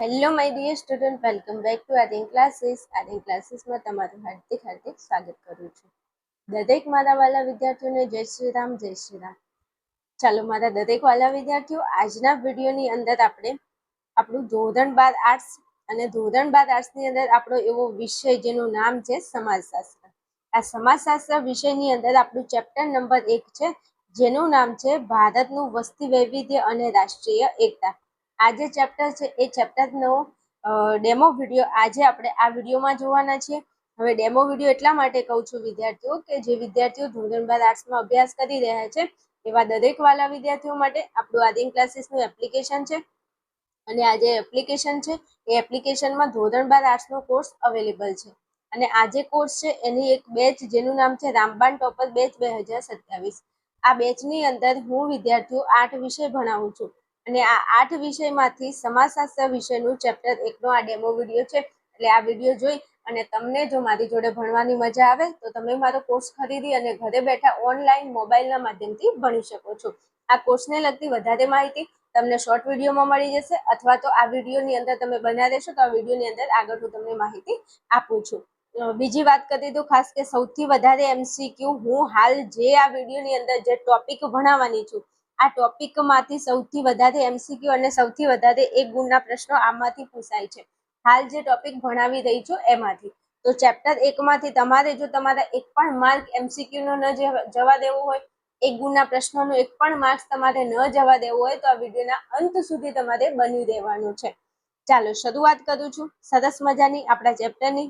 Hello my dear student, welcome back to Aryan classes. આર્યન ક્લાસીસમાં તમારું હાર્દિક સ્વાગત કરું છું. દરેક મારા વાલા વિદ્યાર્થીઓને જય શ્રી રામ, જય શ્રી રામ. ચાલો મારા દરેક વાલા વિદ્યાર્થીઓ, આજના વિડીયોની અંદર આપણે આપણું ધોરણ 12 આર્ટ્સ અને ધોરણ 12 આર્ટ્સની અંદર આપણો એવો વિષય જેનું નામ છે સમાજશાસ્ત્ર. આ સમાજશાસ્ત્ર વિષયની અંદર આપણું ચેપ્ટર નંબર 1 છે, જેનું નામ છે ભારતનું વસ્તી વૈવિધ્ય અને રાષ્ટ્રીય એકતા. આ જે ચેપ્ટર છે એ ચેપ્ટરનો ડેમો વિડીયો આજે આપણે આ વિડીયોમાં જોવાના છીએ. હવે ડેમો વિડીયો એટલા માટે કહું છું વિદ્યાર્થીઓ, કે જે વિદ્યાર્થીઓ ધોરણ 12 આર્ટ્સમાં અભ્યાસ કરી રહ્યા છે એવા દરેક વાલા વિદ્યાર્થીઓ માટે આપણું આર્યન ક્લાસીસનું એપ્લિકેશન છે, અને આ જે એપ્લિકેશન છે એ એપ્લિકેશનમાં ધોરણ 12 આર્ટ્સનો કોર્સ અવેલેબલ છે. અને આ જે કોર્સ છે એની એક બેચ જેનું નામ છે રામબાણ ટોપર બેચ 2027. આ બેચની અંદર હું વિદ્યાર્થીઓ 8 વિષય ભણાવું છું, અને આ 8 વિષયમાંથી સમાજશાસ્ત્ર વિષયનું ચેપ્ટર 1નો આ ડેમો વિડીયો છે. એટલે આ વિડીયો જોઈ અને તમને જો મારી જોડે ભણવાની મજા આવે તો તમે મારો કોર્સ ખરીદી અને ઘરે બેઠા ઓનલાઈન મોબાઈલના માધ્યમથી ભણી શકો છો. આ કોર્સને લગતી વધારે માહિતી તમને શોર્ટ વિડીયોમાં મળી જશે, અથવા તો આ વિડીયોની અંદર તમે બન્યા રહેશો તો આ વિડીયોની અંદર આગળ હું તમને માહિતી આપું છું. બીજી વાત કરી દઉં ખાસ કે સૌથી વધારે MCQ હું હાલ જે આ વિડીયોની અંદર જે ટોપિક ભણાવવાની છું, આ ટોપિકમાંથી સૌથી વધારે MCQ અને સૌથી વધારે 1 ગુણના પ્રશ્નો આમાંથી પૂછાય છે. હાલ જે ટોપિક ભણાવી રહી છું એમાંથી. તો ચેપ્ટર 1માંથી તમારે જો તમારા 1 પણ માર્ક MCQ નો ન જવા દેવો હોય, 1 ગુણના પ્રશ્નોનો 1 પણ માર્ક્સ તમારે ન જવા દેવો હોય તો આ વિડીયોના અંત સુધી તમારે બની રહેવાનું છે. ચાલો શરૂઆત કરું છું સરસ મજાની આપણા ચેપ્ટરની.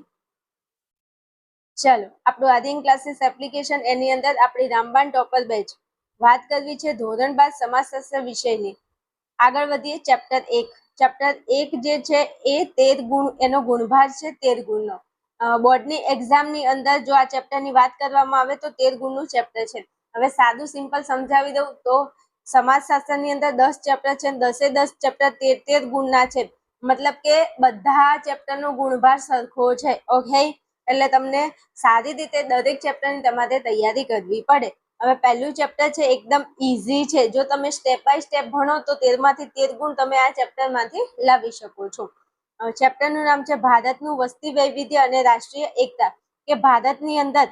ચાલો આપણું આર્યન ક્લાસીસ એપ્લિકેશન, એની અંદર આપણી રામબાણ ટોપર બેચ વાત કરવી છે ધોરણ 12 સમાજશાસ્ત્ર વિષયની. આગળ વધીએ. ચેપ્ટર 1. ચેપ્ટર 1 જે છે એ 13 ગુણ, એનો ગુણભાર છે 13 ગુણનો. બોર્ડની એક્ઝામની અંદર જો આ ચેપ્ટરની વાત કરવામાં આવે તો 13 ગુણનું ચેપ્ટર છે. હવે સાદું સિમ્પલ સમજાવી દઉં તો સમાજશાસ્ત્રની અંદર 10 ચેપ્ટર છે, 10 ચેપ્ટર 13 ગુણના છે. મતલબ કે બધા ચેપ્ટરનો ગુણભાર સરખો છે. ઓકે, એટલે તમને સારી રીતે દરેક ચેપ્ટરની તમારે તૈયારી કરવી પડે. હવે પહેલું ચેપ્ટર છે એકદમ ઈઝી છે. જો તમે સ્ટેપ બાય સ્ટેપ ભણો તો 13માંથી 13 ગુણ તમે આ ચેપ્ટરમાંથી લાવી શકો છો. ચેપ્ટરનું નામ છે ભારતનું વસ્તી વૈવિધ્ય અને રાષ્ટ્રીય એકતા. કે ભારતની અંદર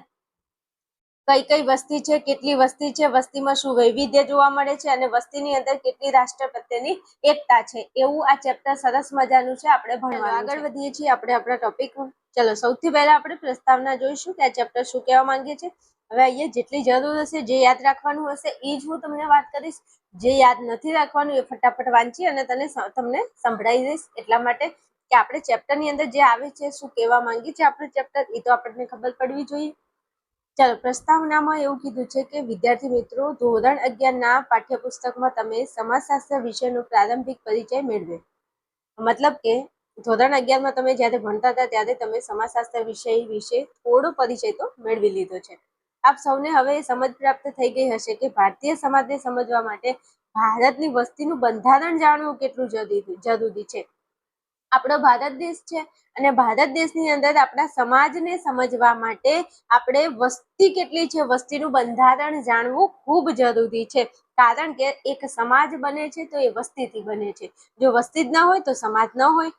કઈ કઈ વસ્તી છે, કેટલી વસ્તી છે, વસ્તીમાં શું વૈવિધ્ય જોવા મળે છે, અને વસ્તીની અંદર કેટલી રાષ્ટ્ર પ્રત્યેની એકતા છે, એવું આ ચેપ્ટર સરસ મજાનું છે. આપણે ભણવાનું. આગળ વધીએ છીએ આપણે આપણા ટોપિકમાં. ચલો સૌથી પહેલા આપણે પ્રસ્તાવના જોઈશું કે આ ચેપ્ટર શું કહેવા માંગે છે. હવે અહીંયા જેટલી જરૂર હશે, જે યાદ રાખવાનું હશે એ જ હું તમને વાત કરીશ. જે યાદ નથી રાખવાનું એ ફટાફટ વાંચી અને તમને સંભળાવી દઈશ. એટલા માટે કે આપણે ચેપ્ટરની અંદર જે આવે છે, શું કહેવા માંગી છે આપણું ચેપ્ટર, એ તો આપણને ખબર પડવી જોઈએ. ચાલો પ્રસ્તાવનામાં એવું કીધું છે કે વિદ્યાર્થી મિત્રો, ધોરણ 11ના પાઠ્યપુસ્તકમાં તમે સમાજશાસ્ત્ર વિષયનો પ્રારંભિક પરિચય મેળવે. મતલબ કે ધોરણ 11માં તમે જ્યારે ભણતા હતા ત્યારે તમે સમાજશાસ્ત્ર વિષય વિશે થોડો પરિચય તો મેળવી લીધો છે. આપ સૌને હવે સમજ પ્રાપ્ત થઈ ગઈ હશે કે ભારતીય સમાજને સમજવા માટે ભારતની વસ્તીનું બંધારણ જાણવું કેટલું જરૂરી છે. આપણો ભારત દેશ છે, અને ભારત દેશની અંદર આપણા સમાજને સમજવા માટે આપણે વસ્તી કેટલી છે, વસ્તીનું બંધારણ જાણવું ખૂબ જરૂરી છે. કારણ કે એક સમાજ બને છે તો એ વસ્તીથી બને છે. જો વસ્તી જ ન હોય તો સમાજ ન હોય.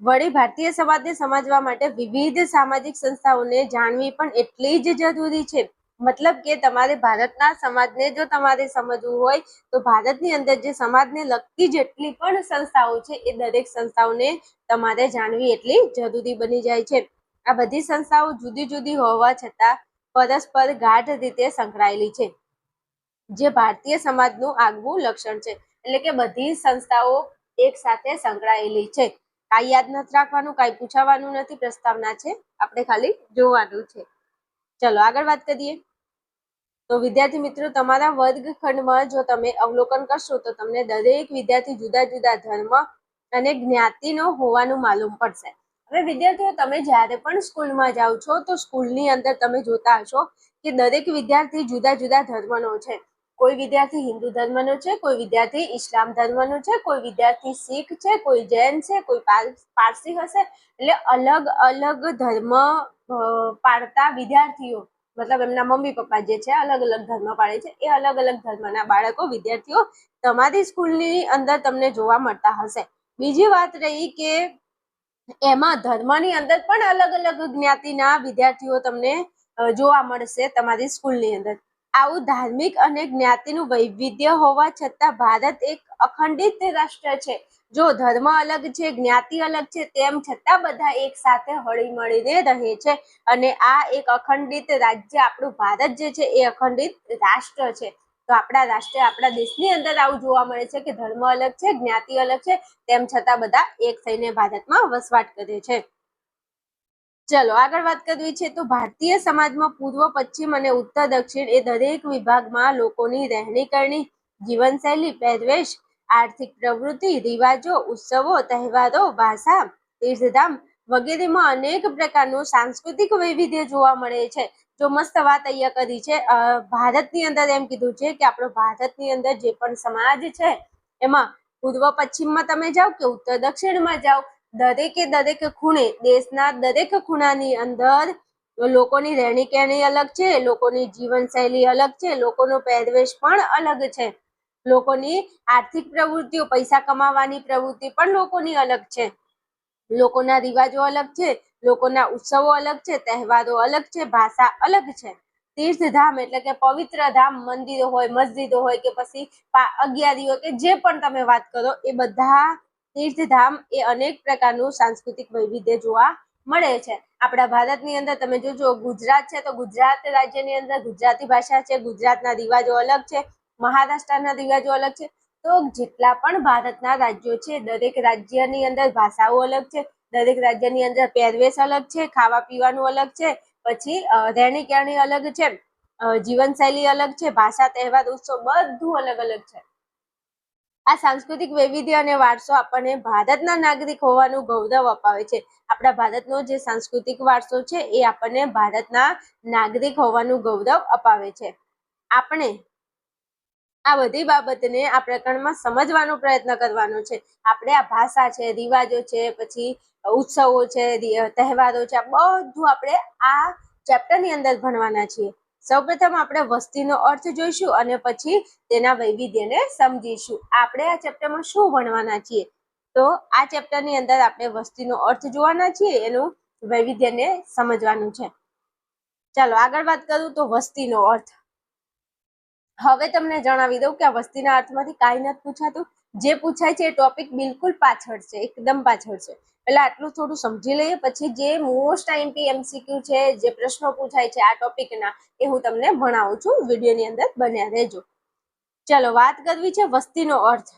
વળી ભારતીય સમાજને સમજવા માટે વિવિધ સામાજિક સંસ્થાઓને જાણવી પણ એટલી જ જરૂરી છે. મતલબ કે તમારે ભારતના સમાજને જો તમારે સમજવું હોય તો ભારતની અંદર જે સમાજને લગતી જેટલી પણ સંસ્થાઓ છે એ દરેક સંસ્થાઓને તમારે જાણવી એટલી જરૂરી બની જાય છે. આ બધી સંસ્થાઓ જુદી જુદી હોવા છતાં પરસ્પર ગાઢ રીતે સંકળાયેલી છે, જે ભારતીય સમાજનું આગવું લક્ષણ છે. એટલે કે બધી સંસ્થાઓ એક સાથે સંકળાયેલી છે. કાંઈ યાદ નથી રાખવાનું, કાંઈ પૂછાવાનું નથી, પ્રસ્તાવના છે, આપણે ખાલી જોવાનું છે. ચલો આગળ વાત કરીએ. તો વિદ્યાર્થી મિત્રો, તમારા વર્ગખંડમાં જો તમે અવલોકન કરશો તો તમને દરેક વિદ્યાર્થી જુદા જુદા ધર્મ અને જ્ઞાતિનો હોવાનું માલુમ પડશે. હવે વિદ્યાર્થીઓ, તમે જ્યારે પણ સ્કૂલમાં જાઓ છો તો સ્કૂલની અંદર તમે જોતા હશો કે દરેક વિદ્યાર્થી જુદા જુદા ધર્મનો છે. કોઈ વિદ્યાર્થી હિન્દુ ધર્મનો છે, કોઈ વિદ્યાર્થી ઇસ્લામ ધર્મનો છે, કોઈ વિદ્યાર્થી શીખ છે, કોઈ જૈન છે, કોઈ પારસી હશે. એટલે અલગ અલગ ધર્મ પાળતા વિદ્યાર્થીઓ, મતલબ એમના મમ્મી પપ્પા જે છે અલગ અલગ ધર્મ પાળે છે, એ અલગ અલગ ધર્મના બાળકો વિદ્યાર્થીઓ તમારી સ્કૂલની અંદર તમને જોવા મળતા હશે. બીજી વાત રહી કે એમાં ધર્મની અંદર પણ અલગ અલગ જ્ઞાતિના વિદ્યાર્થીઓ તમને જોવા મળશે તમારી સ્કૂલની અંદર. આવું ધાર્મિક અને જ્ઞાતિનું વૈવિધ્ય હોવા છતાં ભારત એક અખંડિત રાષ્ટ્ર છે. જો ધર્મ અલગ છે, જ્ઞાતિ અલગ છે, તેમ છતાં બધા એક સાથે હળી મળીને રહે છે અને આ એક અખંડિત રાજ્ય આપણું ભારત જે છે એ અખંડિત રાષ્ટ્ર છે. તો આપણા દેશની અંદર આવું જોવા મળે છે કે ધર્મ અલગ છે, જ્ઞાતિ અલગ છે, તેમ છતાં બધા એક થઈને ભારતમાં વસવાટ કરે છે. ચલો આગળ વાત કરવી છે તો ભારતીય સમાજમાં પૂર્વ, પશ્ચિમ અને ઉત્તર, દક્ષિણ એ દરેક વિભાગમાં લોકોની રહેણી કરણી, જીવનશૈલી, પહેરવેશ, આર્થિક પ્રવૃત્તિ, રિવાજો, ઉત્સવો, તહેવારો, ભાષા, તીર્થધામ વગેરેમાં અનેક પ્રકારનું સાંસ્કૃતિક વૈવિધ્ય જોવા મળે છે. જો મસ્ત વાત અહીંયા કરી છે. ભારતની અંદર એમ કીધું છે કે આપણો ભારતની અંદર જે પણ સમાજ છે એમાં પૂર્વ પશ્ચિમમાં તમે જાઓ કે ઉત્તર દક્ષિણમાં જાઓ, દરેક ખૂણે, દેશના દરેક ખૂણાની અંદર લોકોની રહેણી કહેણી અલગ છે, લોકોની જીવનશૈલી અલગ છે, લોકોનો પહેરવેશ પણ અલગ છે, લોકોની આર્થિક પ્રવૃત્તિઓ, પૈસા કમાવાની પ્રવૃત્તિ પણ લોકોની અલગ છે, લોકોના રિવાજો અલગ છે, લોકોના ઉત્સવો અલગ છે, તહેવારો અલગ છે, ભાષા અલગ છે. તીર્થધામ એટલે કે પવિત્ર ધામ, મંદિરો હોય, મસ્જિદો હોય કે પછી અગિયારીઓ કે જે પણ તમે વાત કરો એ બધા તીર્થધામ એ અનેક પ્રકારનું સાંસ્કૃતિક વૈવિધ્ય જોવા મળે છે. આપણા ભારતની અંદર તમે જોજો ગુજરાત છે તો ગુજરાત રાજ્યની અંદર ગુજરાતી ભાષા છે, ગુજરાતના રિવાજો અલગ છે, મહારાષ્ટ્રના રિવાજો અલગ છે. તો જેટલા પણ ભારતના રાજ્યો છે દરેક રાજ્યની અંદર ભાષાઓ અલગ છે, દરેક રાજ્યની અંદર પહેરવેશ અલગ છે, ખાવા પીવાનું અલગ છે, પછી રહેણી કહેણી અલગ છે, જીવનશૈલી અલગ છે, ભાષા, તહેવાર, ઉત્સવ બધું અલગ અલગ છે. આ સાંસ્કૃતિક વૈવિધ્ય અને વારસો આપણને ભારતના નાગરિક હોવાનું ગૌરવ અપાવે છે. આપણા ભારતનો જે સાંસ્કૃતિક વારસો છે એ આપણને ભારતના નાગરિક હોવાનું ગૌરવ અપાવે છે. આપણે આ બધી બાબતને આ પ્રકરણમાં સમજવાનો પ્રયત્ન કરવાનો છે. આપણે આ ભાષા છે, રિવાજો છે, પછી ઉત્સવો છે, તહેવારો છે, આ બધું આપણે આ ચેપ્ટરની અંદર ભણવાના છીએ. સૌપ્રથમ આપણે વસ્તીનો અર્થ જોઈશું અને પછી તેના વૈવિધ્યને સમજીશું. આપણે આ ચેપ્ટરમાં શું ભણવાના છીએ? તો આ ચેપ્ટરની અંદર આપણે વસ્તીનો અર્થ જોવાના છીએ, એનું વૈવિધ્યને સમજવાનું છે. ચાલો આગળ વાત કરું તો વસ્તીનો અર્થ. હવે તમને જણાવી દઉં કે આ વસ્તીના અર્થમાંથી કાંઈ નથી પૂછાતું. જે પૂછાય છે એ ટોપિક બિલકુલ પાછળ છે, એકદમ પાછળ છે. એટલે આટલું થોડું સમજી લઈએ, પછી જે મોસ્ટ આઈએમપી એમસીક્યુ છે, જે પ્રશ્નો પૂછાય છે આ ટોપિકના, એ હું તમને ભણાવું છું. વિડીયોની અંદર બન્યા રહેજો. ચલો વાત કરવી છે વસ્તીનો અર્થ.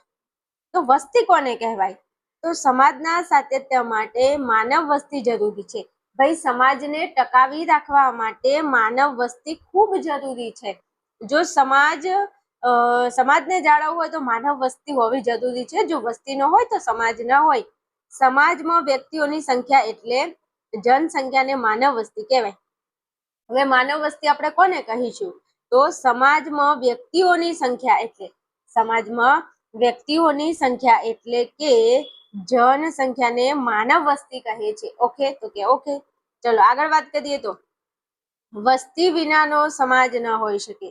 તો વસ્તી કોને કહેવાય? તો સમાજના સાતત્ય માટે માનવ વસ્તી જરૂરી છે. ભાઈ સમાજને ટકાવી રાખવા માટે માનવ વસ્તી ખૂબ જરૂરી છે. જો સમાજને જાળવવું હોય તો માનવ વસ્તી હોવી જરૂરી છે. જો વસ્તી ન હોય તો સમાજ ન હોય. સમાજમાં વ્યક્તિઓની સંખ્યા એટલે જનસંખ્યાને માનવ વસ્તી કહેવાય. હવે માનવ વસ્તી આપણે કોને કહીશું? તો સમાજમાં વ્યક્તિઓની સંખ્યા એટલે કે જનસંખ્યાને માનવ વસ્તી કહે છે. ઓકે, તો કે ઓકે. ચલો આગળ વાત કરીએ તો વસ્તી વિનાનો સમાજ ન હોઈ શકે.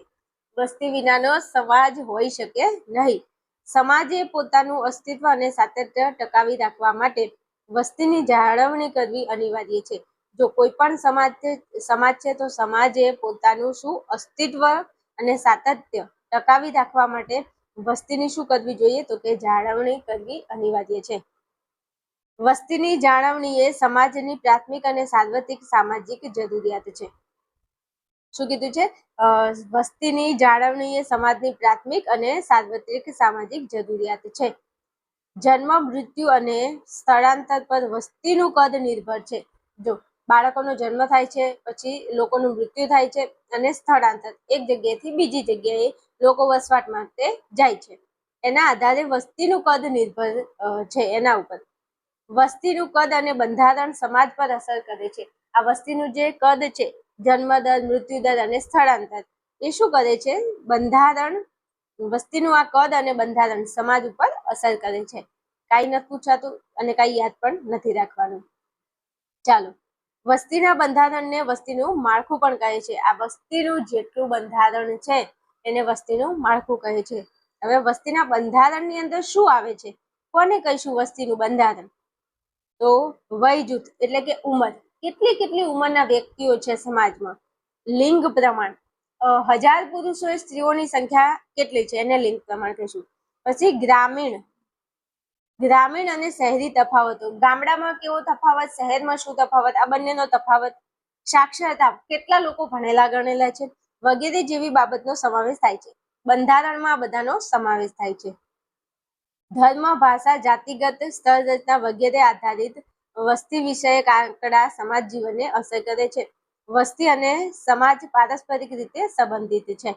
વસ્તી વિનાનો સમાજ હોઈ શકે નહીં. સમાજે પોતાનું અસ્તિત્વ અને સાતત્ય ટકાવી રાખવા માટે વસ્તીની જાળવણી કરવી અનિવાર્ય છે. જો કોઈ પણ સમાજ છે તો સમાજે પોતાનું શું અસ્તિત્વ અને સાતત્ય ટકાવી રાખવા માટે વસ્તીની શું કરવી જોઈએ? તો કે જાળવણી કરવી અનિવાર્ય છે. વસ્તીની જાળવણી એ સમાજની પ્રાથમિક અને સાર્વત્રિક સામાજિક જરૂરિયાત છે. શું કીધું છે? વસ્તીની જાળવણી એ સમાજની પ્રાથમિક અને સાર્વત્રિક સામાજિક જરૂરિયાત છે. જન્મ, મૃત્યુ અને સ્થળાંતર પર વસ્તીનું કદ નિર્ભર છે. જો બાળકોનો જન્મ થાય છે, પછી લોકોનું મૃત્યુ થાય છે અને સ્થળાંતર, એક જગ્યાએથી બીજી જગ્યાએ લોકો વસવાટ માટે જાય છે. એના આધારે વસ્તીનું કદ નિર્ભર છે. એના ઉપર વસ્તીનું કદ અને બંધારણ સમાજ પર અસર કરે છે. આ વસ્તીનું જે કદ છે, જન્મદર, મૃત્યુદર અને સ્થળાંતર, એ શું કરે છે? બંધારણ, વસ્તીનું આ કદ અને બંધારણ સમાજ ઉપર અસર કરે છે. કાંઈ નથી પૂછાતું અને કાંઈ યાદ પણ નથી રાખવાનું. ચાલો, વસ્તીના બંધારણને વસ્તીનું માળખું પણ કહે છે. આ વસ્તીનું જેટલું બંધારણ છે એને વસ્તીનું માળખું કહે છે. હવે વસ્તીના બંધારણની અંદર શું આવે છે? કોને કહીશું વસ્તીનું બંધારણ? તો વય જૂથ એટલે કે ઉંમર. કેટલી ઉંમરના વ્યક્તિઓ છે સમાજમાં? લિંગ પ્રમાણ, 1000 પુરુષો સ્ત્રીઓની સંખ્યા કેટલી છે એને લિંગ પ્રમાણ કહીશું. પછી ગ્રામીણ અને શહેરી તફાવતો. ગામડામાં કેવો તફાવત, શહેરમાં શું તફાવત, આ બંનેનો તફાવત. સાક્ષરતા, કેટલા લોકો ભણેલા ગણેલા છે, વગેરે જેવી બાબતનો સમાવેશ થાય છે. બંધારણમાં આ બધાનો સમાવેશ થાય છે. ધર્મ, ભાષા, જાતિગત સ્તર રચના વગેરે આધારિત વસ્તી વિષયક આંકડા સમાજ જીવનને અસર કરે છે. વસ્તી અને સમાજ પારસ્પરિક રીતે સંબંધિત છે.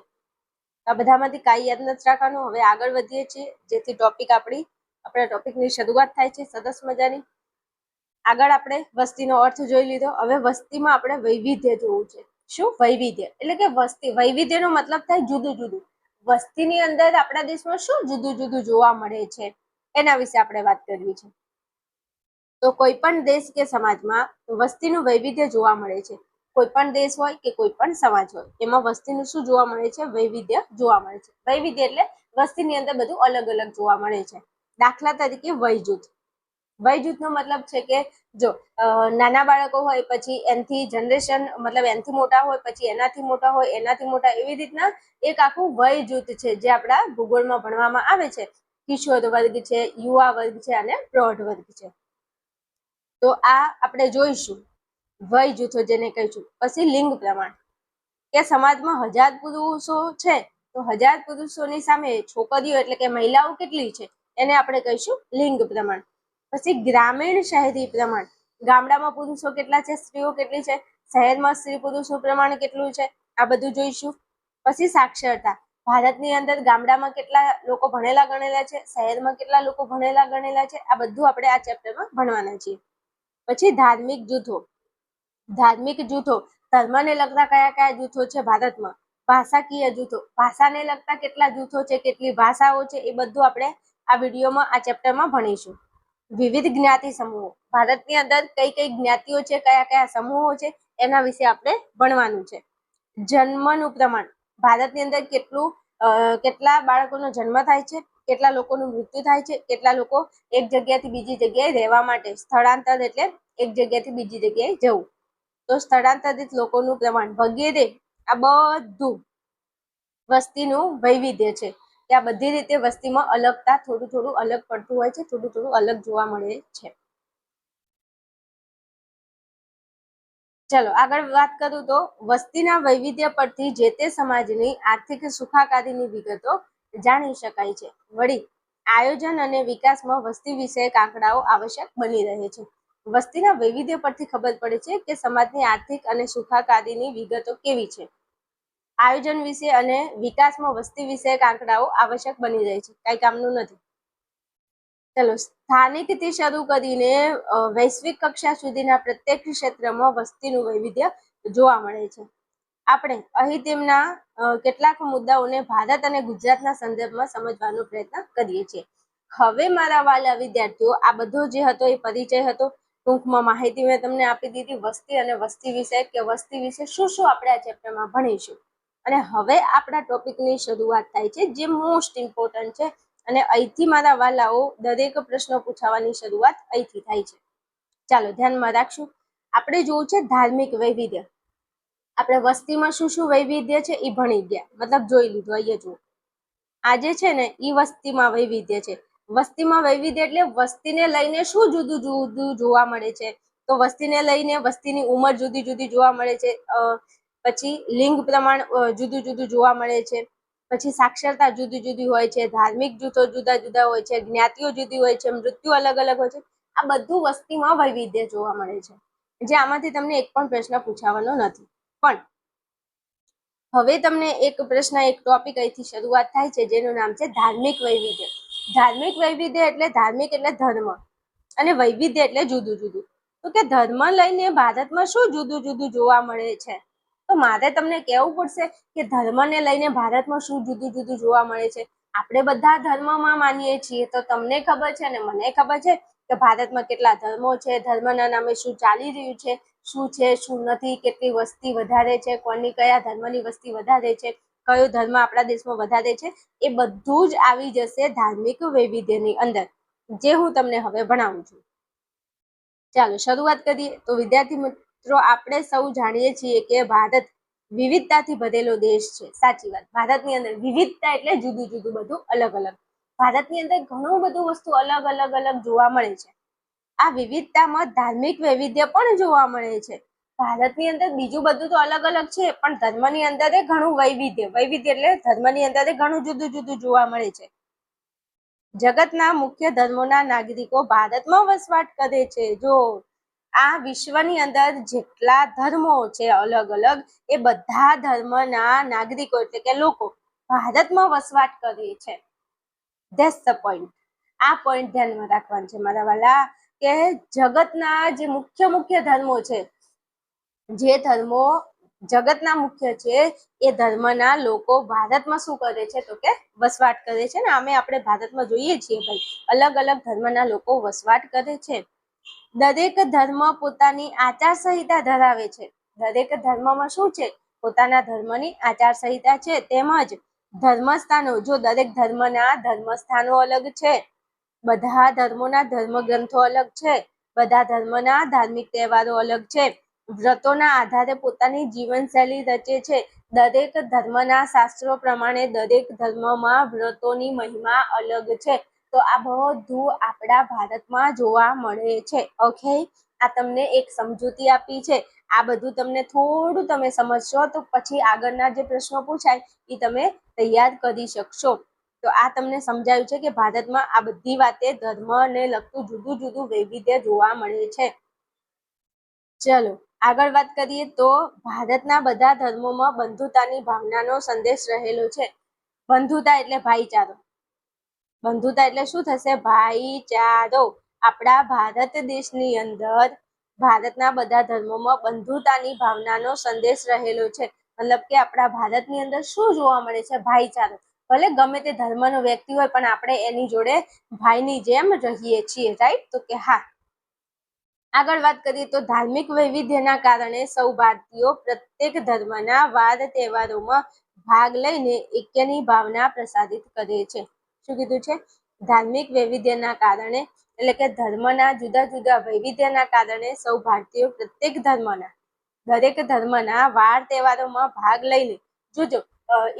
આ બધામાંથી કાંઈ યાદ નથી રાખવાનું. હવે આગળ વધીએ છીએ, જેથી આપણા ટોપિકની શરૂઆત થાય છે સરસ મજાની. આગળ આપણે વસ્તીનો અર્થ જોઈ લીધો. હવે વસ્તીમાં આપણે વૈવિધ્ય જોવું છે. શું વૈવિધ્ય? એટલે કે વસ્તી, વૈવિધ્યનો મતલબ થાય જુદું જુદું. વસ્તીની અંદર આપણા દેશમાં શું જુદું જુદું જોવા મળે છે એના વિશે આપણે વાત કરવી છે. તો કોઈ પણ દેશ કે સમાજમાં વસ્તીનું વૈવિધ્ય જોવા મળે છે. કોઈ પણ દેશ હોય કે કોઈ પણ સમાજ હોય, એમાં વસ્તીનું શું જોવા મળે છે? વૈવિધ્ય જોવા મળે છે. વૈવિધ્ય એટલે વસ્તીની અંદર બધું અલગ અલગ જોવા મળે છે. દાખલા તરીકે વય જૂથ. વય જૂથનો મતલબ છે કે જો નાના બાળકો હોય, પછી એનથી જનરેશન મતલબ એનથી મોટા હોય, પછી એનાથી મોટા હોય, એનાથી મોટા, એવી રીતના એક આખું વય જૂથ છે જે આપણા ભૂગોળમાં ભણવામાં આવે છે. કિશોર વર્ગ છે, યુવા વર્ગ છે અને પ્રૌઢ વર્ગ છે. તો આ આપણે જોઈશું વય જૂથો જેને કહીશું. પછી લિંગ પ્રમાણ, કે સમાજમાં 1000 પુરુષો છે તો 1000 પુરુષોની સામે છોકરીઓ એટલે કે મહિલાઓ કેટલી છે એને આપણે કહીશું લિંગ પ્રમાણ. પછી ગ્રામીણ શહેરી પ્રમાણ, ગામડામાં પુરુષો કેટલા છે, સ્ત્રીઓ કેટલી છે, શહેરમાં સ્ત્રી પુરુષનું પ્રમાણ કેટલું છે, આ બધું જોઈશું. પછી સાક્ષરતા, ભારતની અંદર ગામડામાં કેટલા લોકો ભણેલા ગણેલા છે, શહેરમાં કેટલા લોકો ભણેલા ગણેલા છે, આ બધું આપણે આ ચેપ્ટરમાં ભણવાના છીએ. પછી ધાર્મિક જૂથો. ધર્મને લગતા કયા કયા જૂથો છે ભારતમાં? ભાષાકીય જૂથો, ભાષાને લગતા કેટલા જૂથો છે, કેટલી ભાષાઓ છે, એ બધું આપણે આ વિડીયોમાં, આ ચેપ્ટરમાં ભણીશું. વિવિધ જ્ઞાતિ સમૂહો, ભારતની અંદર કઈ કઈ જ્ઞાતિઓ છે, કયા કયા સમૂહો છે, એના વિશે આપણે ભણવાનું છે. જન્મનું પ્રમાણ, ભારતની અંદર કેટલા બાળકોનો જન્મ થાય છે, કેટલા લોકોનું મૃત્યુ થાય છે, કેટલા લોકો એક જગ્યાથી બીજી જગ્યાએ રહેવા માટે, સ્થળાંતર એટલે એક જગ્યાથી બીજી જગ્યાએ જવું, તો સ્થળાંતરિત લોકોનું પ્રમાણ વગેરે, આ બધું વસ્તીનું વૈવિધ્ય છે. કે આ બધી રીતે વસ્તીમાં અલગતા થોડું અલગ પડતું હોય છે, થોડું અલગ જોવા મળે છે. ચલો આગળ વાત કરું તો વસ્તીના વૈવિધ્ય પરથી જે તે સમાજની આર્થિક સુખાકારીની વિગતો જાણી શકાય છે. વળી આયોજન અને વિકાસમાં વસ્તી વિષયક આંકડાઓ આવશ્યક બની રહે છે. વસ્તીના વૈવિધ્ય પરથી ખબર પડે છે કે સમાજની આર્થિક અને સુખાકારીની વિગતો કેવી છે. આયોજન વિશે અને વિકાસમાં વસ્તી વિષયક આંકડાઓ આવશ્યક બની રહે છે, કઈ કામનું નથી. ચલો સ્થાનિકથી શરૂ કરીને વૈશ્વિક કક્ષા સુધીના પ્રત્યેક ક્ષેત્રમાં વસ્તીનું વૈવિધ્ય જોવા મળે છે. આપણે અહીં તેમના કેટલાક મુદ્દાઓને ભારત અને ગુજરાતના સંદર્ભમાં સમજવાનો પ્રયત્ન કરીએ છીએ. હવે મારા વાલા વિદ્યાર્થીઓ, આ બધો જે હતો એ પરિચય હતો. ટૂંકમાં માહિતી મેં તમને આપી દીધી વસ્તી અને વસ્તી વિશે, કે વસ્તી વિશે શું શું આપણે આ ચેપ્ટરમાં ભણીશું. અને હવે આપણા ટોપિકની શરૂઆત થાય છે જે મોસ્ટ ઇમ્પોર્ટન્ટ છે, અને અહીંથી મારા વાલાઓ દરેક પ્રશ્નો પૂછાવાની શરૂઆત અહીંથી થાય છે. ચાલો ધ્યાનમાં રાખશું. આપણે જોવું છે ધાર્મિક વૈવિધ્ય. આપણે વસ્તીમાં શું શું વૈવિધ્ય છે એ ભણી ગયા, મતલબ જોઈ લીધું. અહીંયા જુઓ, આજે છે ને એ વસ્તીમાં વૈવિધ્ય છે. વસ્તીમાં વૈવિધ્ય એટલે વસ્તીને લઈને શું જુદું જુદું જોવા મળે છે. તો વસ્તીને લઈને વસ્તીની ઉંમર જુદી જુદી જોવા મળે છે. પછી લિંગ પ્રમાણ જુદું જુદું જોવા મળે છે. પછી સાક્ષરતા જુદી જુદી હોય છે, ધાર્મિક જૂથો જુદા જુદા હોય છે, જ્ઞાતિઓ જુદી હોય છે, મૃત્યુ અલગ અલગ હોય છે. આ બધું વસ્તીમાં વૈવિધ્ય જોવા મળે છે, જે આમાંથી તમને એક પણ પ્રશ્ન પૂછાવાનો નથી. પણ હવે તમને એક પ્રશ્ન, એક ટોપિક અહીંથી શરૂઆત થાય છે જેનું નામ છે ધાર્મિક વૈવિધ્ય. ધાર્મિક વૈવિધ્ય એટલે ધાર્મિક એટલે ધર્મ, અને વૈવિધ્ય એટલે જુદું જુદું. તો કે ધર્મ લઈને ભારતમાં શું જુદું જુદું જોવા મળે છે? તો મારે તમને કહેવું પડશે કે ધર્મને લઈને ભારતમાં શું જુદું જુદું જોવા મળે છે. આપણે બધા ધર્મમાં માનીએ છીએ, તો તમને ખબર છે ને મને ખબર છે કે ભારતમાં કેટલા ધર્મો છે, ધર્મના નામે શું ચાલી રહ્યું છે, શું છે શું નથી, કેટલી વસ્તી વધારે છે, કોની કયા ધર્મની વસ્તી વધારે છે, કયો ધર્મ આપણા દેશમાં વધારે છે, એ બધું જ આવી જશે ધાર્મિક વૈવિધ્યની અંદર. જે હું તમને હવે ભણાવું છું. ચાલો શરૂઆત કરીએ. તો વિદ્યાર્થી મિત્રો, આપણે સૌ જાણીએ છીએ કે ભારત વિવિધતાથી ભરેલો દેશ છે. સાચી વાત. ભારતની અંદર વિવિધતા એટલે જુદું જુદું બધું અલગ અલગ. ભારતની અંદર ઘણું બધું વસ્તુ અલગ અલગ અલગ જોવા મળે છે. આ વિવિધતામાં ધાર્મિક વૈવિધ્ય પણ જોવા મળે છે. ભારતની અંદર બીજું બધું તો અલગ અલગ છે, પણ ધર્મની અંદર ઘણું વૈવિધ્ય એટલે ધર્મની અંદર ઘણું જુદું જુદું જોવા મળે છે. જગતના મુખ્ય ધર્મોના નાગરિકો ભારતમાં વસવાટ કરે છે. જો આ વિશ્વની અંદર જેટલા ધર્મો છે અલગ અલગ, એ બધા ધર્મના નાગરિકો એટલે કે લોકો ભારતમાં વસવાટ કરે છે. That's the point. આ પોઈન્ટ ધ્યાનમાં રાખવાનું છે મારા વાલા, કે જગતના જે મુખ્ય ધર્મો છે, જે ધર્મો જગતના મુખ્ય છે, એ ધર્મના લોકો ભારતમાં શું કરે છે તો કે વસવાટ કરે છે. ને આપણે ભારતમાં જોઈએ છીએ ભાઈ, અલગ અલગ ધર્મના લોકો વસવાટ કરે છે. દરેક ધર્મ પોતાની આચાર સંહિતા ધરાવે છે. દરેક ધર્મમાં શું છે? પોતાના ધર્મની આચાર સંહિતા છે. તેમજ ધર્મસ્થાનો, જો દરેક ધર્મના ધર્મસ્થાનો અલગ છે, બધા ધર્મોના ધર્મ ગ્રંથો અલગ છે, બધા ધર્મના ધાર્મિક તહેવારો અલગ છે, વ્રતોના આધારે પોતાની જીવનશૈલી રચે છે. દરેક ધર્મના શાસ્ત્રો પ્રમાણે દરેક ધર્મમાં વ્રતોની મહિમા અલગ છે. તો આ બધું આપણા ભારતમાં જોવા મળે છે. ઓકે, આ તમને એક સમજૂતી આપી છે. આ બધું તમને થોડું તમે સમજશો તો પછી આગળના જે પ્રશ્નો પૂછાય એ તમે તૈયાર કરી શકશો. તો આ તમને સમજાયું છે કે ભારતમાં આ બધી વાતે ધર્મને લગતું જુદું જુદું વૈવિધ્ય જોવા મળે છે. ચલો આગળ વાત કરીએ. તો ભારતના બધા ધર્મોમાં બંધુતાની ભાવનાનો સંદેશ રહેલો છે. બંધુતા એટલે ભાઈચારો. બંધુતા એટલે શું થશે? ભાઈચારો. આપણા ભારત દેશની અંદર ભારતના બધા ધર્મોમાં બંધુતાની ભાવનાનો સંદેશ રહેલો છે. મતલબ કે આપણા ભારતની અંદર શું જોવા મળે છે? ભાઈચારો. ભલે ગમે તે ધર્મનો વ્યક્તિ હોય, પણ આપણે એની જોડે ભાઈની જેમ રહીએ છીએ. રાઈટ? તો કે હા. આગળ વાત કરીએ તો ધાર્મિક વૈવિધ્યના કારણે સૌ ભારતીયો પ્રત્યેક ધર્મના વાર તહેવારોમાં ભાગ લઈને એક્યની ભાવના પ્રસારિત કરે છે. શું કીધું છે? ધાર્મિક વૈવિધ્યના કારણે એટલે કે ધર્મના જુદા જુદા વૈવિધ્યના કારણે સૌ ભારતીયો પ્રત્યેક દરેક ધર્મના વાર તહેવારોમાં ભાગ લઈને, જોજો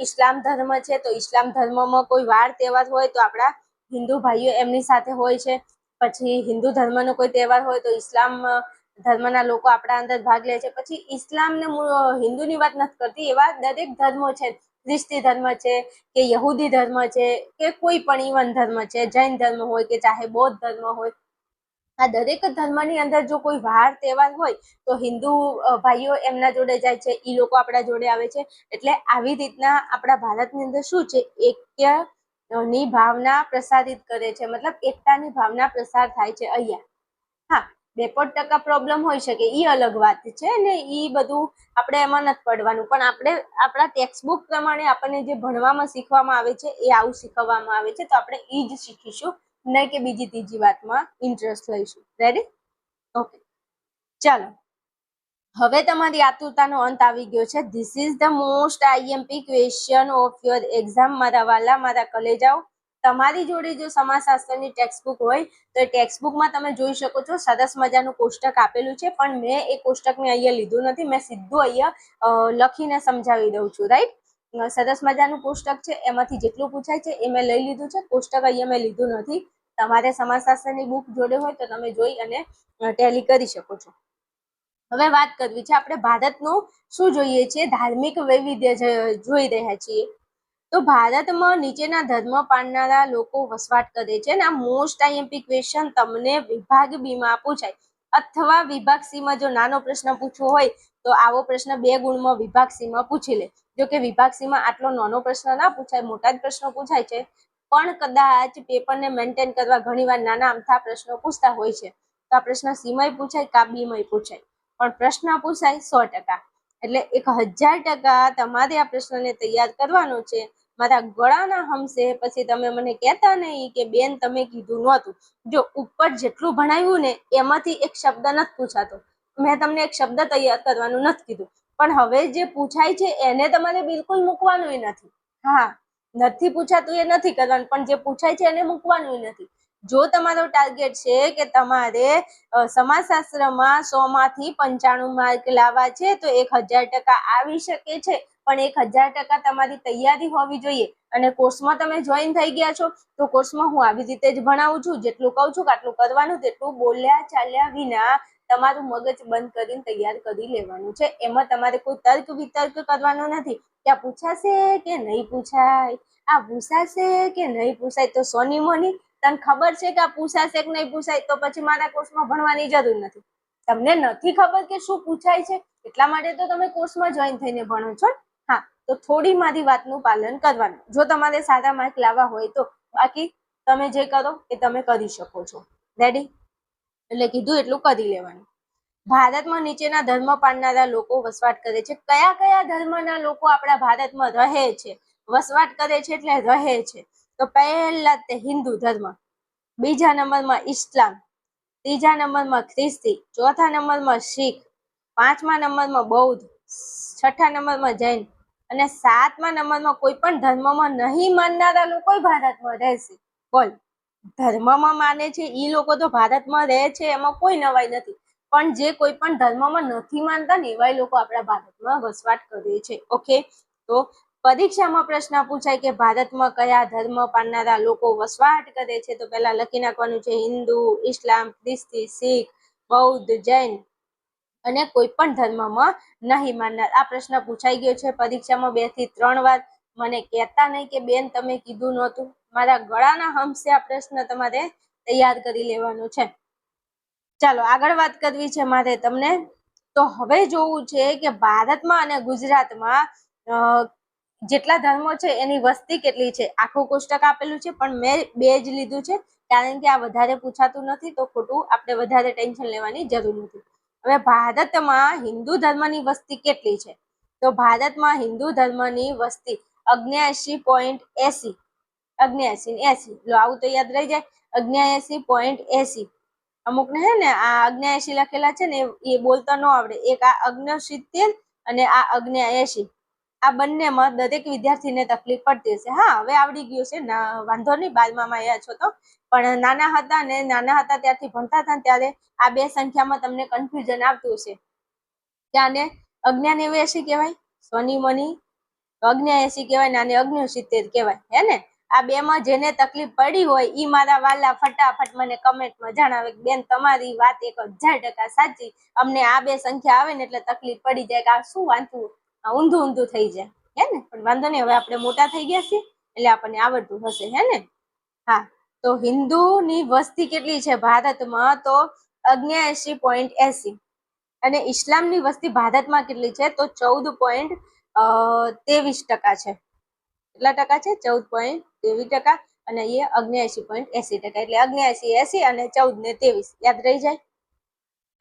ઇસ્લામ ધર્મ છે તો ઇસ્લામ ધર્મમાં કોઈ વાર તહેવાર હોય તો આપણા હિન્દુ ભાઈઓ એમની સાથે હોય છે. પછી હિન્દુ ધર્મનો કોઈ તહેવાર હોય તો ઇસ્લામ ધર્મના લોકો આપણા અંદર ભાગ લે છે. પછી ઇસ્લામ ને હિન્દુની વાત નથી કરતી, એવા દરેક ધર્મો છે, ખ્રિસ્તી ધર્મ છે કે યહૂદી ધર્મ છે કે કોઈ પણ ઇવન ધર્મ છે, જૈન ધર્મ હોય કે ચાહે બૌદ્ધ ધર્મ હોય, આ દરેક ધર્મની અંદર જો કોઈ વાર તહેવાર હોય તો હિન્દુ ભાઈઓ એમના જોડે જાય છે, એ લોકો આપણા જોડે આવે છે. એટલે આવી રીતના આપણા ભારતની અંદર શું છે? એક્યની ભાવના પ્રસારિત કરે છે. મતલબ એકતાની ભાવના પ્રસાર થાય છે અહીંયા. હા, 2% પ્રોબ્લેમ હોઈ શકે, એ અલગ વાત છે ને, એ બધું આપણે એમાં નથી પડવાનું. પણ આપણે આપણા ટેક્સ્ટબુક પ્રમાણે આપણને જે ભણવામાં શીખવામાં આવે છે એ આવું શીખવવામાં આવે છે. તો આપણે એ જ શીખીશું, નહીં કે બીજી ત્રીજી વાતમાં ઇન્ટરેસ્ટ લઈશું. રેડી? ઓકે, ચાલો હવે તમારી આતુરતાનો અંત આવી ગયો છે. This is the most IMP question of your exam. મારા વાલા, મારા કલેજાઓ, તમારી જોડે જો સમાજશાસ્ત્રની ટેક્સ્ટબુક હોય તો એ ટેક્સ્ટબુકમાં તમે જોઈ શકો છો, સરસ મજાનું કોષ્ટક આપેલું છે. પણ મેં એ કોષ્ટકને અહીંયા લીધું નથી, મેં સીધું અહીંયા લખીને સમજાવી દઉં છું. રાઈટ? સરસ મજાનું કોષ્ટક છે, એમાંથી જેટલું પૂછાય છે એ મેં લઈ લીધું છે. કોષ્ટક અહીંયા મેં લીધું નથી. તમારે સમાજશાસ્ત્રની બુક જોડે હોય તો તમે જોઈ અને ટેલી કરી શકો છો. હવે વાત કરવી છે આપણે ભારતનું શું જોઈએ છીએ? ધાર્મિક વૈવિધ્ય જોઈ રહ્યા છીએ. તો ભારતમાં નીચેના ધર્મ પાળનારા લોકો વસવાટ કરે છે. અને આ મોસ્ટ IMP ક્વેશ્ચન તમને વિભાગ બી માં પૂછાય, અથવા વિભાગ સી માં જો નાનો પ્રશ્ન પૂછવો હોય તો આવો પ્રશ્ન 2 ગુણમાં વિભાગ સી માં પૂછી લે. જો કે વિભાગ સી માં આટલો નાનો પ્રશ્ન ના પૂછાય, મોટા જ પ્રશ્નો પૂછાય છે. પણ કદાચ પેપરને મેન્ટેન કરવા ઘણીવાર નાના અમથા પ્રશ્નો પૂછતા હોય છે. તો આ પ્રશ્ન સી માંય પૂછાય, કા બી માંય પૂછાય, પણ પ્રશ્ન પૂછાય 100%. એટલે 1000% તમારે આ પ્રશ્નને તૈયાર કરવાનો છે. મારા ગળાના હમશે પછી તમે મને કહેતા નહીં કે બેન તમે કીધું નહોતું. જો ઉપર જેટલું ભણાવ્યું ને એમાંથી એક શબ્દ નથી પૂછાતો. મેં તમને એક શબ્દ તૈયાર કરવાનું નથી કીધું, પણ હવે જે પૂછાય છે એને તમારે બિલકુલ મૂકવાનું નથી. હા, નથી પૂછાતું એ નથી કરવાનું, પણ જે પૂછાય છે એને મૂકવાનું નથી. જો તમારો ટાર્ગેટ છે કે તમારે સમાજશાસ્ત્રમાં 100 માંથી 95 માર્ક લાવવા છે તો 1000% આવી શકે છે, પણ 1000% તમારી તૈયારી હોવી જોઈએ. અને કોર્સમાં તમે જોઈન થઈ ગયા છો તો કોર્સમાં હું આવી રીતે જ ભણાવું છું, જેટલું કહું છું આટલું કરવાનું, તેટલું બોલ્યા ચાલ્યા વિના તમારું મગજ બંધ કરીને તૈયાર કરી લેવાનું છે. એમાં તમારે કોઈ તર્ક વિતર્ક કરવાનો નથી કે આ પૂછાશે કે નહીં પૂછાય, આ પૂછાશે કે નહીં પૂછાય. તો સોની મોની તને ખબર છે કે આ પૂછાશે કે નહીં પૂછાય તો પછી મારા કોર્સમાં ભણવાની જરૂર નથી. તમને નથી ખબર કે શું પૂછાય છે એટલા માટે તો તમે કોર્સમાં જોઈન થઈને ભણો છો. હા, તો થોડી મારી વાતનું પાલન કરવાનું જો તમારે સારા માર્ક લાવવા હોય તો. બાકી તમે જે કરો એ તમે કરી શકો છો. રેડી? એટલે કીધું એટલું કરી લેવાનું. ભારતમાં નીચેના ધર્મ પાળનારા લોકો વસવાટ કરે છે. કયા કયા ધર્મના લોકો આપણા ભારતમાં રહે છે? વસવાટ કરે છે એટલે રહે છે. તો પહેલા તે હિન્દુ ધર્મ, બીજા નંબરમાં ઇસ્લામ, ત્રીજા નંબરમાં ખ્રિસ્તી, ચોથા નંબરમાં શીખ, પાંચમા નંબરમાં બૌદ્ધ, છઠ્ઠા નંબરમાં જૈન અને સાતમા નંબરમાં કોઈ પણ ધર્મમાં નહીં માનનારા લોકો ભારતમાં રહેશે. બોલ, ધર્મમાં માને છે એ લોકો તો ભારતમાં રહે છે, એમાં કોઈ નવાઈ નથી. પણ જે કોઈ પણ ધર્મમાં નથી માનતા ને એવા લોકો આપણા ભારતમાં વસવાટ કરે છે. ઓકે, તો પરીક્ષામાં પ્રશ્ન પૂછાય કે ભારતમાં કયા ધર્મ પાળનારા લોકો વસવાટ કરે છે તો પહેલા લખી નાખવાનું છે હિન્દુ, ઇસ્લામ, ખ્રિસ્તી, શીખ, બૌદ્ધ, જૈન અને કોઈ પણ ધર્મમાં નહીં માનનાર. આ પ્રશ્ન પૂછાઈ ગયો છે પરીક્ષામાં 2 થી 3 વાર. મને કહેતા નહીં કે બેન તમે કીધું નહોતું. મારા ગળાના હંસે આ પ્રશ્ન તમારે તૈયાર કરી લેવાનો છે. ચાલો આગળ વાત કરવી છે મારે તમને. તો હવે જોવું છે કે ભારતમાં અને ગુજરાતમાં જેટલા ધર્મો છે એની વસ્તી કેટલી છે. આખું કોષ્ટક આપેલું છે પણ મેં 2 જ લીધું છે કારણ કે આ વધારે પૂછાતું નથી તો ખોટું આપણે વધારે ટેન્શન લેવાની જરૂર નથી. હવે ભારતમાં હિન્દુ ધર્મની વસ્તી કેટલી છે? તો ભારતમાં હિન્દુ ધર્મની વસ્તી 79.80. 79 ને 80, લો આવું તો યાદ રહી જાય. 79.80. અમુક ને હે ને આ 79 લખેલા છે ને એ બોલતા ન આવડે. એક આ 69 અને આ 79. આ બંનેમાં દરેક વિદ્યાર્થીને તકલીફ પડતી હશે. હા, હવે આવડી ગયું છે, વાંધો નહીં, 12માં આવ્યા છો તો. પણ નાના હતા ત્યારથી ભણતા હતા ત્યારે આ 2 સંખ્યામાં તમને કન્ફ્યુઝન આવતું હશે કે આને 79 કહેવાય, સોની મની 79 કહેવાય ને આને 69 કહેવાય, હે ને? આ 2માં જેને તકલીફ પડી હોય ઈ મારા વાલા ફટાફટ મને કમેન્ટમાં જણાવે કે બેન તમારી વાત 1000% સાચી. અમને આ 2 સંખ્યા આવે ને એટલે તકલીફ પડી જાય કે આ શું વાંચવું, ઊંધું થઈ જાય, હે ને? પણ વાંધો નહીં, હવે આપણે મોટા થઈ ગયા છીએ એટલે આપણને આવડતું હશે, હે ને? હા, તો હિન્દુની વસ્તી કેટલી છે ભારતમાં? તો 79.80. અને ઇસ્લામની વસ્તી ભારતમાં કેટલી છે? તો 14.23% છે. કેટલા ટકા છે? 14.23%. અને એ 79.80%. એટલે 79, 80 અને 14 ને 23 યાદ રહી જાય.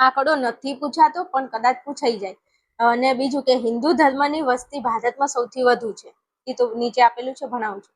આંકડો નથી પૂછાતો પણ કદાચ પૂછાઈ જાય. અને બીજું કે હિન્દુ ધર્મની વસ્તી ભારતમાં સૌથી વધુ છે. એ તો નીચે આપેલું છે, ભણાવું છું.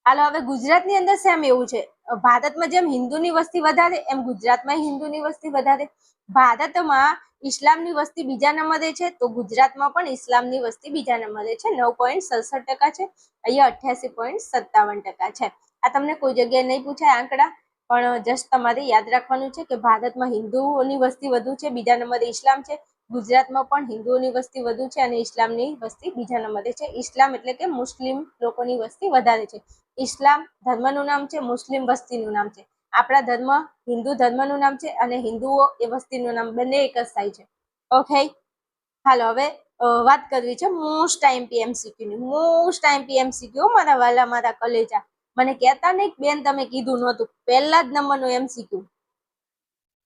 હાલો, હવે ગુજરાતની અંદર સેમ એવું છે. ભારતમાં જેમ હિન્દુની વસ્તી વધારે એમ ગુજરાતમાં હિન્દુની વસ્તી વધારે. ભારતમાં ઇસ્લામની વસ્તી બીજા નંબરે છે તો ગુજરાતમાં પણ ઇસ્લામની વસ્તી બીજા નંબરે છે. 9.67% છે. અહીંયા 88.57% છે. આ તમને કોઈ જગ્યાએ નહીં પૂછાય આંકડા, પણ જસ્ટ તમારે યાદ રાખવાનું છે કે ભારતમાં હિન્દુઓની વસ્તી વધુ છે, બીજા નંબરે ઇસ્લામ છે. ગુજરાતમાં પણ હિન્દુઓની વસ્તી વધુ છે અને ઇસ્લામની વસ્તી બીજા નંબરે છે. ઇસ્લામ એટલે કે મુસ્લિમ લોકોની વસ્તી વધારે છે. ઇસ્લામ ધર્મનું નામ છે, મુસ્લિમ વસ્તીનું નામ છે. આપણા ધર્મ હિન્દુ ધર્મનું નામ છે અને હિન્દુઓ એ વસ્તીનું નામ, બંને એક જ થાય છે. ઓકે, હાલો હવે વાત કરવી છે મોસ્ટ આઈએમપી એમસીક્યુ ની. મોસ્ટ આઈએમપી એમસીક્યુ મારા વાલા, મારા કલેજા. મને કહેતા નહીં બેન તમે કીધું નહોતું. પહેલા જ નંબરનું એમસીક્યુ.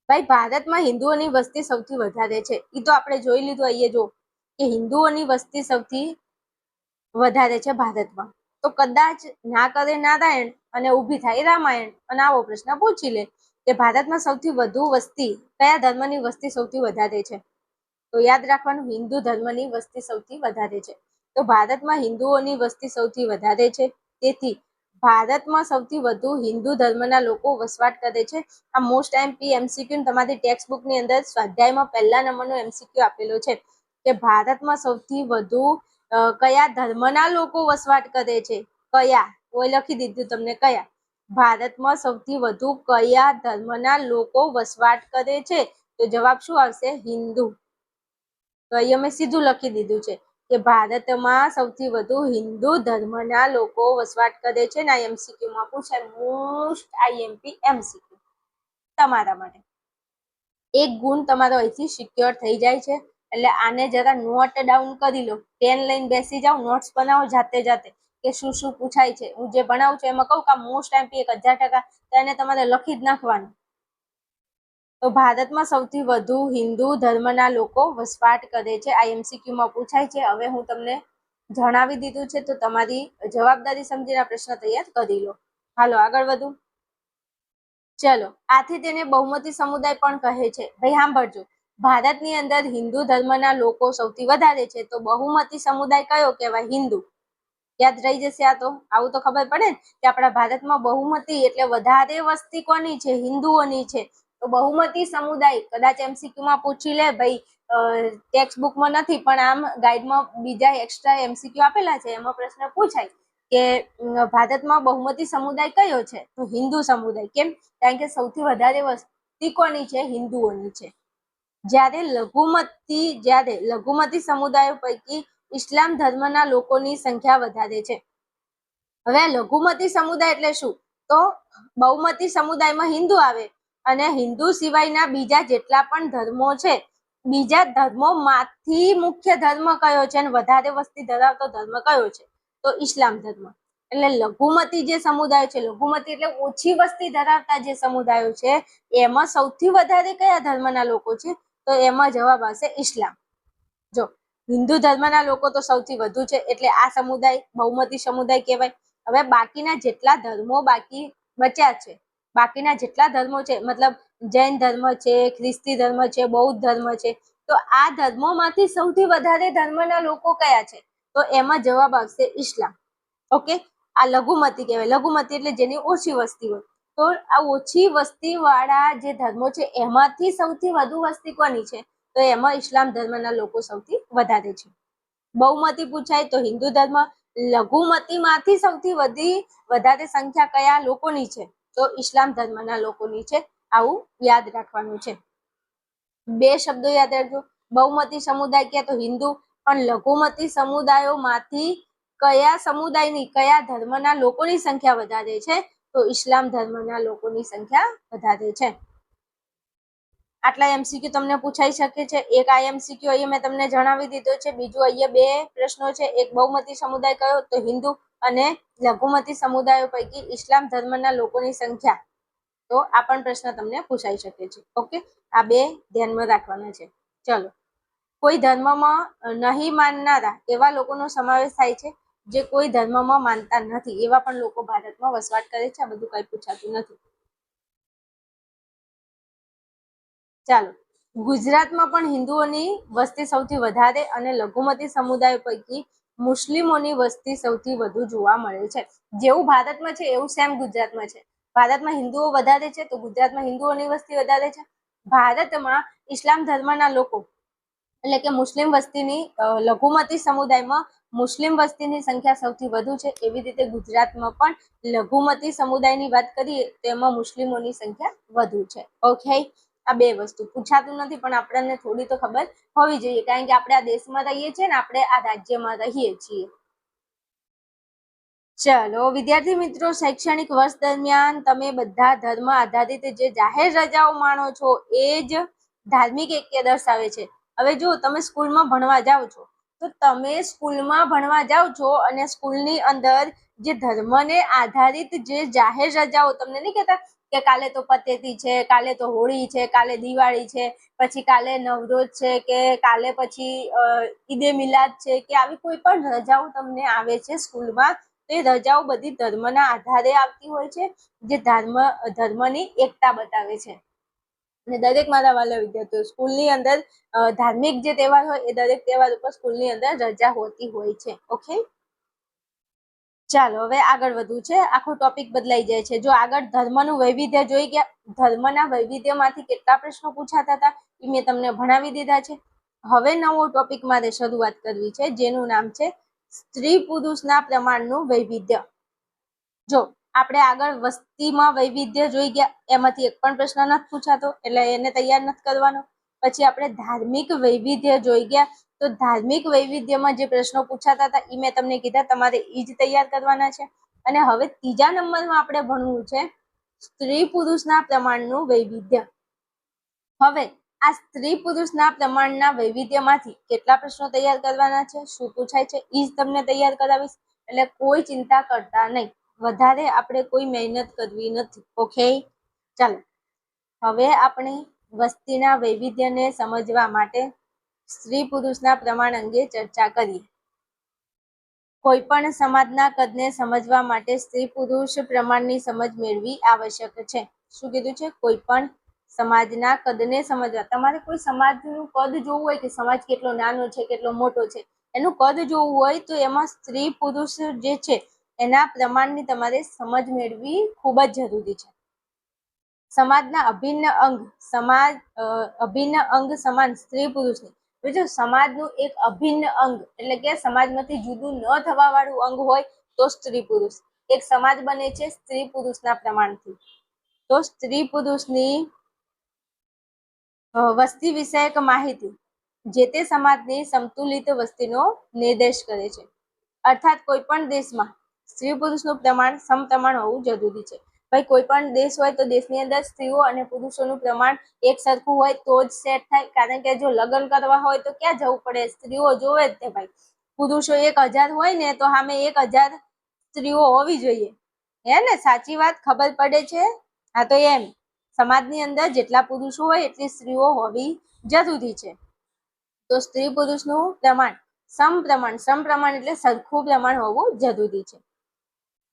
ભાઈ, ભારતમાં હિન્દુઓની વસ્તી સૌથી વધારે છે. એ તો આપણે જોઈ લીધું. અહીંયા જો કે હિન્દુઓની વસ્તી સૌથી વધારે છે ભારતમાં. તો કદાચ ના કરે નારાયણ અને ઊભી થાય રામાયણ અને આવો પ્રશ્ન પૂછી લે કે ભારતમાં સૌથી વધુ વસ્તી કયા ધર્મની વસ્તી સૌથી વધારે છે? તો યાદ રાખવાનું, હિન્દુ ધર્મની વસ્તી સૌથી વધારે છે. તો ભારતમાં હિન્દુઓની વસ્તી સૌથી વધારે છે. તેથી ભારતમાં સૌથી વધુ હિન્દુ ધર્મના લોકો વસવાટ કરે છે. આ મોસ્ટ આઈએમપી એમસીક્યુ તમારી ટેક્સ્ટ બુકની અંદર સ્વાધ્યાયમાં પહેલા નંબરનો એમસીક્યુ આપેલો છે કે ભારતમાં સૌથી વધુ કયા ધર્મના લોકો વસવાટ કરે છે? કયા? કોઈ લખી દીધું તમને કયા. ભારતમાં સૌથી વધુ કયા ધર્મના લોકો વસવાટ કરે છે? તો જવાબ શું આવશે? હિન્દુ. તો અહીંયા મેં સીધું લખી દીધું છે કે ભારતમાં સૌથી વધુ હિન્દુ ધર્મના લોકો વસવાટ કરે છે ને આ MCQ માં પૂછાય, મોસ્ટ IMP MCQ તમારા માટે. એક ગુણ તમારો અહીંથી સિક્યોર થઈ જાય છે. એટલે આને જરા નોટ ડાઉન કરી લો, પેન લઈને બેસી જાઓ, નોટ્સ બનાવો જાતે જાતે કે શું શું પૂછાય છે. હું જે ભણાવું છું એમાં કહું કે મોસ્ટ IMP 1000%, તો એને તમારે લખી જ નાખવાનું. તો ભારતમાં સૌથી વધુ હિન્દુ ધર્મના લોકો વસવાટ કરે છે, આ MCQ માં પૂછાય છે. હવે હું તમને જણાવી દીધું છે તો તમારી જવાબદારી સમજીને પ્રશ્ન તૈયાર કરી લો. હાલો આગળ વધુ. ચલો, આથી તેને બહુમતી સમુદાય પણ કહે છે. ભાઈ સાંભળજો, ભારતની અંદર હિન્દુ ધર્મના લોકો સૌથી વધારે છે તો બહુમતી સમુદાય કયો કહેવાય? હિન્દુ. યાદ રહી જશે આ તો. આવું તો ખબર પડે ને કે આપણા ભારતમાં બહુમતી એટલે વધારે વસ્તી કોની છે? હિન્દુઓની છે. તો બહુમતી સમુદાય કદાચ MCQ માં પૂછી લે ભાઈ, ટેક્સ્ટ બુકમાં નથી પણ આમ ગાઈડમાં બીજા એક્સ્ટ્રા MCQ આપેલા છે, એમાં પ્રશ્ન પૂછાય કે ભારતમાં બહુમતી સમુદાય કયો છે? તો હિન્દુ સમુદાય. કેમ? કારણ કે સૌથી વધારે વસ્તી કોની છે? હિન્દુઓની છે. જ્યારે લઘુમતી સમુદાયો પૈકી ઇસ્લામ ધર્મના લોકોની સંખ્યા વધારે છે. હવે લઘુમતી સમુદાય એટલે શું? તો બહુમતી સમુદાયમાં હિન્દુ આવે અને હિન્દુ સિવાયના બીજા જેટલા પણ ધર્મો છે, બીજા ધર્મોમાંથી મુખ્ય ધર્મ કયો છે અને વધારે વસ્તી ધરાવતો ધર્મ કયો છે? તો ઇસ્લામ ધર્મ. એટલે લઘુમતી જે સમુદાય છે, લઘુમતી એટલે ઓછી વસ્તી ધરાવતા જે સમુદાયો છે, એમાં સૌથી વધારે કયા ધર્મના લોકો છે? તો એમાં જવાબ આવશે ઇસ્લામ. જો હિન્દુ ધર્મના લોકો તો સૌથી વધુ છે એટલે આ સમુદાય બહુમતી સમુદાય કહેવાય. હવે બાકીના જેટલા ધર્મો બાકી બચ્યા છે, બાકીના જેટલા ધર્મો છે, મતલબ જૈન ધર્મ છે, ખ્રિસ્તી ધર્મ છે, બૌદ્ધ ધર્મ છે, તો આ ધર્મોમાંથી સૌથી વધારે ધર્મના લોકો કયા છે? તો એમાં જવાબ આવશે ઇસ્લામ. ઓકે, આ લઘુમતી કહેવાય. લઘુમતી એટલે જેની ઓછી વસ્તી હોય. તો આ ઓછી વસ્તી વાળા જે ધર્મો છે એમાંથી સૌથી વધુ વસ્તી કોની છે? તો એમાં ઇસ્લામ ધર્મના લોકો સૌથી વધારે છે. બહુમતી પૂછાય તો હિન્દુ ધર્મ. લઘુમતીમાંથી સૌથી વધારે સંખ્યા કયા લોકોની છે? તો ઇસ્લામ ધર્મના લોકોની છે. આવું યાદ રાખવાનું છે. બે શબ્દો યાદ રાખજો, બહુમતી સમુદાય કે તો હિન્દુ, પણ લઘુમતી સમુદાયોમાંથી કયા સમુદાયની, કયા ધર્મના લોકોની સંખ્યા વધારે છે? તો ઇસ્લામ ધર્મના લોકોની સંખ્યા વધારે છે. આટલા MCQ તમને પૂછાઈ શકે છે. એક આ MCQ અહીંયા મેં તમને જણાવી દીધો છે. બીજું અહીંયા બે પ્રશ્નો છે. એક બહુમતી સમુદાય કયો? તો હિન્દુ, અને લઘુમતી સમુદાયો પૈકી ઇસ્લામ ધર્મના લોકોની સંખ્યા. તો આ પણ પ્રશ્ન તમને પૂછાઈ શકે છે. ઓકે, આ બે ધ્યાનમાં રાખવાના છે. ચલો, કોઈ ધર્મમાં નહીં માનનારા એવા લોકોનો સમાવેશ થાય છે. જે કોઈ ધર્મમાં માનતા નથી એવા પણ લોકો ભારતમાં વસવાટ કરે છે. આ બધું કઈ પૂછાતું નથી. ચાલો, ગુજરાતમાં પણ હિન્દુઓની વસ્તી સૌથી વધારે અને લઘુમતી સમુદાય પૈકી મુસ્લિમોની વસ્તી સૌથી વધુ જોવા મળે છે. જેવું ભારતમાં છે એવું સેમ ગુજરાતમાં છે. ભારતમાં હિન્દુઓ વધારે છે તો ગુજરાતમાં હિન્દુઓની વસ્તી વધારે છે. ભારતમાં ઇસ્લામ ધર્મના લોકો એટલે કે મુસ્લિમ વસ્તીની લઘુમતી સમુદાયમાં મુસ્લિમ વસ્તીની સંખ્યા સૌથી વધુ છે. એવી રીતે ગુજરાતમાં પણ લઘુમતી સમુદાયની વાત કરીએ તો એમાં મુસ્લિમોની સંખ્યા વધુ છે. ઓકે, આ બે વસ્તુ પૂછાતું નથી પણ આપણને થોડી તો ખબર હોવી જોઈએ, કારણ કે આપણે આ દેશમાં રહીએ છીએ ને આપણે આ રાજ્યમાં રહીએ છીએ. ચલો વિદ્યાર્થી મિત્રો, શૈક્ષણિક વર્ષ દરમિયાન તમે બધા ધર્મ આધારિત જે જાહેર રજાઓ માણો છો એ જ ધાર્મિક એક્ય દર્શાવે છે. હવે જો તમે સ્કૂલમાં ભણવા જાઓ છો તો તમે સ્કૂલમાં ભણવા જાઓ છો અને સ્કૂલની અંદર જે ધર્મને આધારિત જે જાહેર રજાઓ, તમને નહીં કહેતા કે કાલે તો પતેતી છે, કાલે તો હોળી છે, કાલે દિવાળી છે, પછી કાલે નવરોઝ છે, કે કાલે પછી ઈદે મિલાદ છે, કે આવી કોઈ પણ રજાઓ તમને આવે છે સ્કૂલમાં, તો એ રજાઓ બધી ધર્મના આધારે આવતી હોય છે, જે ધર્મની એકતા બતાવે છે. અને દરેક મારા વાલા વિદ્યાર્થીઓ, સ્કૂલની અંદર ધાર્મિક જે તહેવાર હોય એ દરેક તહેવાર ઉપર સ્કૂલની અંદર રજા હોતી હોય છે. ઓકે, ચાલો હવે આગળ વધવું છે. આખો ટોપિક બદલાઈ જાય છે. જો આગળ ધર્મનું વૈવિધ્ય જોઈ ગયા, ધર્મના વૈવિધ્યમાંથી કેટલા પ્રશ્નો પૂછાતા હતા એ મેં તમને ભણાવી દીધા છે. હવે નવો ટોપિક મારે શરૂઆત કરવી છે જેનું નામ છે સ્ત્રી પુરુષના પ્રમાણનું વૈવિધ્ય. જો આપણે આગળ વસ્તીમાં વૈવિધ્ય જોઈ ગયા, એમાંથી એક પણ પ્રશ્ન નથી પૂછાતો એટલે એને તૈયાર નથી કરવાનો. પછી આપણે ધાર્મિક વૈવિધ્ય જોઈ ગયા, તો ધાર્મિક વૈવિધ્યમાં જે પ્રશ્નો પૂછાતા હતા એ મેં તમને કીધા, તમારે એ જ તૈયાર કરવાના છે. અને હવે ત્રીજા નંબરમાં આપણે ભણવું છે સ્ત્રી પુરુષના પ્રમાણનું વૈવિધ્ય. હવે આ સ્ત્રી પુરુષના પ્રમાણના વૈવિધ્યમાંથી કેટલા પ્રશ્નો તૈયાર કરવાના છે, શું પૂછાય છે, એ જ તમને તૈયાર કરાવીશ. એટલે કોઈ ચિંતા કરતા નહીં, વધારે આપણે કોઈ મહેનત કરવી નથી. ઓકે, ચાલો હવે આપણે વસ્તીના વૈવિધ્યને સમજવા માટે સ્ત્રી પુરુષના પ્રમાણ અંગે ચર્ચા કરીએ. કોઈ પણ સમાજના કદને સમજવા માટે સ્ત્રી પુરુષ પ્રમાણની સમજ મેળવી આવશ્યક છે. શું કીધું છે? કોઈ પણ સમાજના કદને સમજવા, તમારે કોઈ સમાજનું કદ જોવું હોય કે સમાજ કેટલો નાનો છે કેટલો મોટો છે, એનું કદ જોવું હોય તો એમાં સ્ત્રી પુરુષ જે છે એના પ્રમાણની તમારે સમજ મેળવી ખૂબ જ જરૂરી છે. સમાજના અભિન્ન અંગ સમાન સ્ત્રી પુરુષની. જો સમાજનું એક અભિન્ન અંગ એટલે કે સમાજમાંથી જુદું ન થવા વાળું અંગ હોય તો સ્ત્રી પુરુષ. એક સમાજ બને છે સ્ત્રી પુરુષના પ્રમાણથી. તો સ્ત્રી પુરુષની વસ્તી વિષયક માહિતી જે તે સમાજની સંતુલિત વસ્તીનો નિર્દેશ કરે છે. અર્થાત કોઈ પણ દેશમાં સ્ત્રી પુરુષનું પ્રમાણ સમપ્રમાણ હોવું જરૂરી છે. ભાઈ કોઈ પણ દેશ હોય તો દેશની અંદર સ્ત્રીઓ અને પુરુષોનું પ્રમાણ એક સરખું હોય તો જ સેટ થાય. કારણ કે જો લગ્ન કરવા હોય તો ક્યાં જવું પડે, સ્ત્રીઓ જોવે જ તે ભાઈ. પુરુષો 1000 હોય ને તો સામે 1000 સ્ત્રીઓ હોવી જોઈએ, હે ને? સાચી વાત, ખબર પડે છે? હા, તો એમ સમાજની અંદર જેટલા પુરુષો હોય એટલી સ્ત્રીઓ હોવી જરૂરી છે. તો સ્ત્રી પુરુષનું પ્રમાણ સમપ્રમાણ એટલે સરખું પ્રમાણ હોવું જરૂરી છે.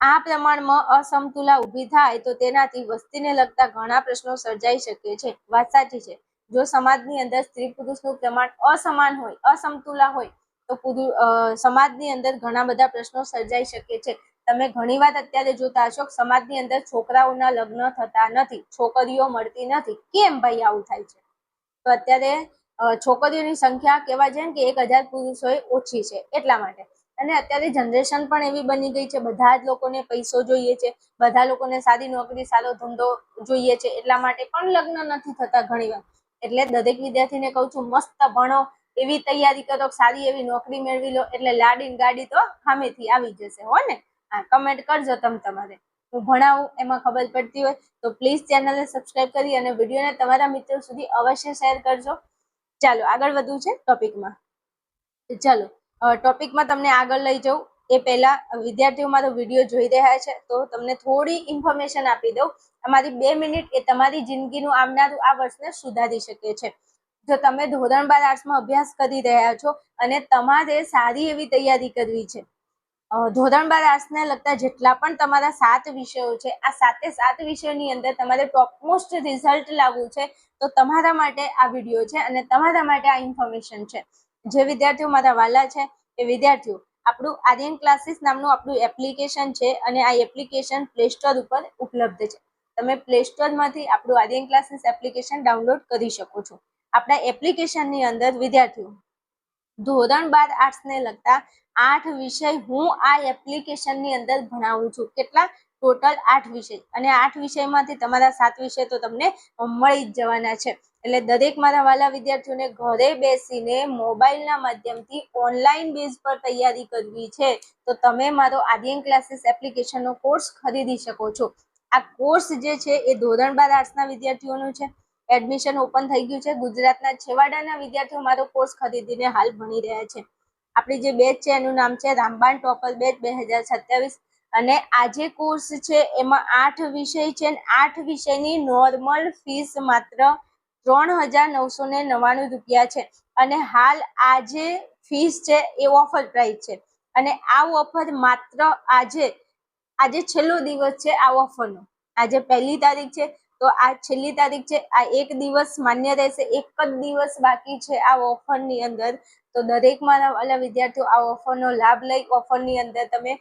આ પ્રમાણમાં અસમતુલા ઊભી થાય તો તેનાથી વસ્તીને લગતા ઘણા પ્રશ્નો સર્જાઈ શકે છે. વાત સાચી છે. જો સમાજની અંદર સ્ત્રી પુરુષનું પ્રમાણ અસમાન હોય, અસમતુલા હોય તો સમાજની અંદર ઘણા બધા પ્રશ્નો સર્જાઈ શકે છે. તમે ઘણી વાર અત્યારે જોતા હશો સમાજની અંદર છોકરાઓના લગ્ન થતા નથી, છોકરીઓ મળતી નથી. કેમ ભાઈ આવું થાય છે? તો અત્યારે છોકરીઓની સંખ્યા કહેવા જાય કે 1000 પુરુષોએ ઓછી છે એટલા માટે. અને અત્યારે જનરેશન પણ એવી બની ગઈ છે, બધા જ લોકોને પૈસો જોઈએ છે, બધા લોકોને સારી નોકરી સારો ધંધો જોઈએ છે, એટલા માટે પણ લગ્ન નથી થતા ઘણીવાર. એટલે દરેક વિદ્યાર્થીને કહું છું મસ્ત ભણો, એવી તૈયારી કરો, સારી એવી નોકરી મેળવી લો એટલે લાડીને ગાડી તો સામેથી આવી જશે, હો ને? હા, કમેન્ટ કરજો તમારે. હું ભણાવું એમાં ખબર પડતી હોય તો પ્લીઝ ચેનલને સબસ્ક્રાઇબ કરી અને વિડીયોને તમારા મિત્રો સુધી અવશ્ય શેર કરજો. ચાલો આગળ વધવું છે ટોપિકમાં. ચાલો ટોપિકમાં તમને આગળ લઈ જાઉં એ પહેલા વિદ્યાર્થીઓ મારો વિડીયો જોઈ રહ્યા છે તો તમને થોડી ઇન્ફોર્મેશન આપી દઉં. અમારી 2 મિનિટ એ તમારી જિંદગીનું આવનારું આ વર્ષને સુધારી શકે છે. જો તમે ધોરણ 12 આર્ટ્સમાં અભ્યાસ કરી રહ્યા છો અને તમારે સારી એવી તૈયારી કરવી છે, ધોરણ 12 આર્ટ્સને લગતા જેટલા પણ તમારા 7 વિષયો છે, આ 7 વિષયોની અંદર તમારે ટોપમોસ્ટ રિઝલ્ટ લાવવું છે તો તમારા માટે આ વિડીયો છે અને તમારા માટે આ ઇન્ફોર્મેશન છે. જે વિદ્યાર્થીઓ મારા વાલા છે એ વિદ્યાર્થીઓ આપણું આર્યન ક્લાસીસ નામનું આપણું એપ્લિકેશન છે અને આ એપ્લિકેશન પ્લે સ્ટોર ઉપર ઉપલબ્ધ છે. તમે પ્લે સ્ટોરમાંથી આપણું આર્યન ક્લાસીસ એપ્લિકેશન ડાઉનલોડ કરી શકો છો. આપણા એપ્લિકેશનની અંદર વિદ્યાર્થીઓ ધોરણ 12 આર્ટ્સને લગતા 8 વિષય હું આ એપ્લિકેશનની અંદર ભણાવું છું. કેટલા? ટોટલ 8 વિષય. અને 8 વિષયમાંથી તમારા 7 વિષય તો તમને મળી જ જવાના છે. એટલે દરેક મારા વાલા વિદ્યાર્થીઓને ઘરે બેસીને મોબાઈલના માધ્યમથી ઓનલાઈન બેઝ પર તૈયારી કરવી છે તો તમે મારો આર્યન ક્લાસીસ એપ્લિકેશનનો કોર્સ ખરીદી શકો છો. આ કોર્સ જે છે એ ધોરણ 12 આર્ટ્સના વિદ્યાર્થીઓનું છે. એડમિશન ઓપન થઈ ગયું છે. ગુજરાતના છેવાડાના વિદ્યાર્થીઓ મારો કોર્સ ખરીદીને હાલ ભણી રહ્યા છે. આપણી જે બેચ છે એનું નામ છે રામબાણ ટોપર બેચ 2027. અને આ જે કોર્સ છે એમાં 8 વિષય છે. 8 વિષયની નોર્મલ ફીસ માત્ર 3999 રૂપિયા છે. અને હાલ આ જે ફીસ છે એ ઓફર પ્રાઇસ છે. અને આ ઓફર માત્ર આજે છેલ્લો દિવસ છે આ ઓફરનો. આજે 1લી તારીખ છે તો આ છેલ્લી તારીખ છે. આ એક દિવસ માન્ય રહેશે, એક જ દિવસ બાકી છે આ ઓફરની અંદર. તો દરેક મારા વાલા વિદ્યાર્થીઓ આ ઓફરનો લાભ લઈ, ઓફરની અંદર તમે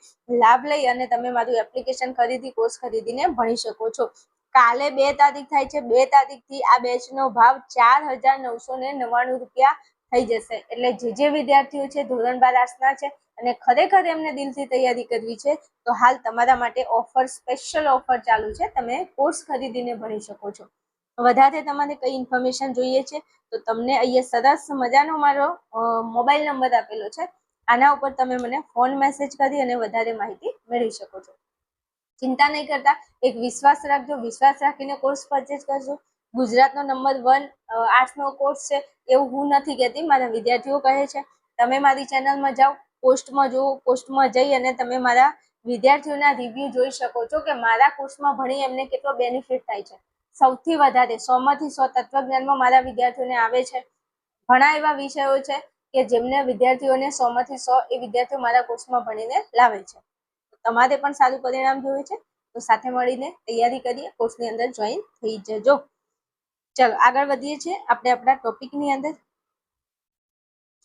લાભ લઈ અને તમે મારું એપ્લિકેશન ખરીદી કોર્સ ખરીદીને ભણી શકો છો. કાલે 2 તારીખ થાય છે. 2 તારીખથી આ બેચનો ભાવ 4999 રૂપિયા થઈ જશે. એટલે જે વિદ્યાર્થીઓ છે ધોરણ 12 આર્ટ્સના છે અને ખરેખર એમને દિલથી તૈયારી કરવી છે તો હાલ તમારા માટે ઓફર, સ્પેશિયલ ઓફર ચાલુ છે. તમે કોર્સ ખરીદીને ભણી શકો છો. વધારે તમારે કઈ ઇન્ફોર્મેશન જોઈએ છે તો તમને અહીંયા સરસ મજાનો મારો મોબાઈલ નંબર આપેલો છે. આના ઉપર તમે મને ફોન મેસેજ કરી અને વધારે માહિતી મેળવી શકો છો. ચિંતા નહીં કરતા, એક વિશ્વાસ રાખજો, વિશ્વાસ રાખીને કોર્સ પરચેસ કરજો. ગુજરાતનો નંબર 1 આર્ટ્સનો કોર્સ છે એવું હું નથી કહેતી, મારા વિદ્યાર્થીઓ કહે છે. તમે મારી ચેનલમાં જાઓ, પોસ્ટમાં જુઓ, પોસ્ટમાં જઈ અને તમે મારા વિદ્યાર્થીઓના રિવ્યુ જોઈ શકો છો કે મારા કોર્સમાં ભણી એમને કેટલો બેનિફિટ થાય છે. સૌથી વધારે 100માંથી 100 તત્વજ્ઞાનમાં મારા વિદ્યાર્થીઓને આવે છે. ઘણા એવા વિષયો છે કે જેમને વિદ્યાર્થીઓને 100માંથી 100 એ વિદ્યાર્થીઓ મારા કોર્સમાં ભણીને લાવે છે. તમારે પણ સારું પરિણામ જોયું છે તો સાથે મળીને તૈયારી કરીએ, કોર્સની અંદર જોઈન થઈ જજો. ચલો આગળ વધીએ છીએ આપણે આપણા ટોપિકની અંદર.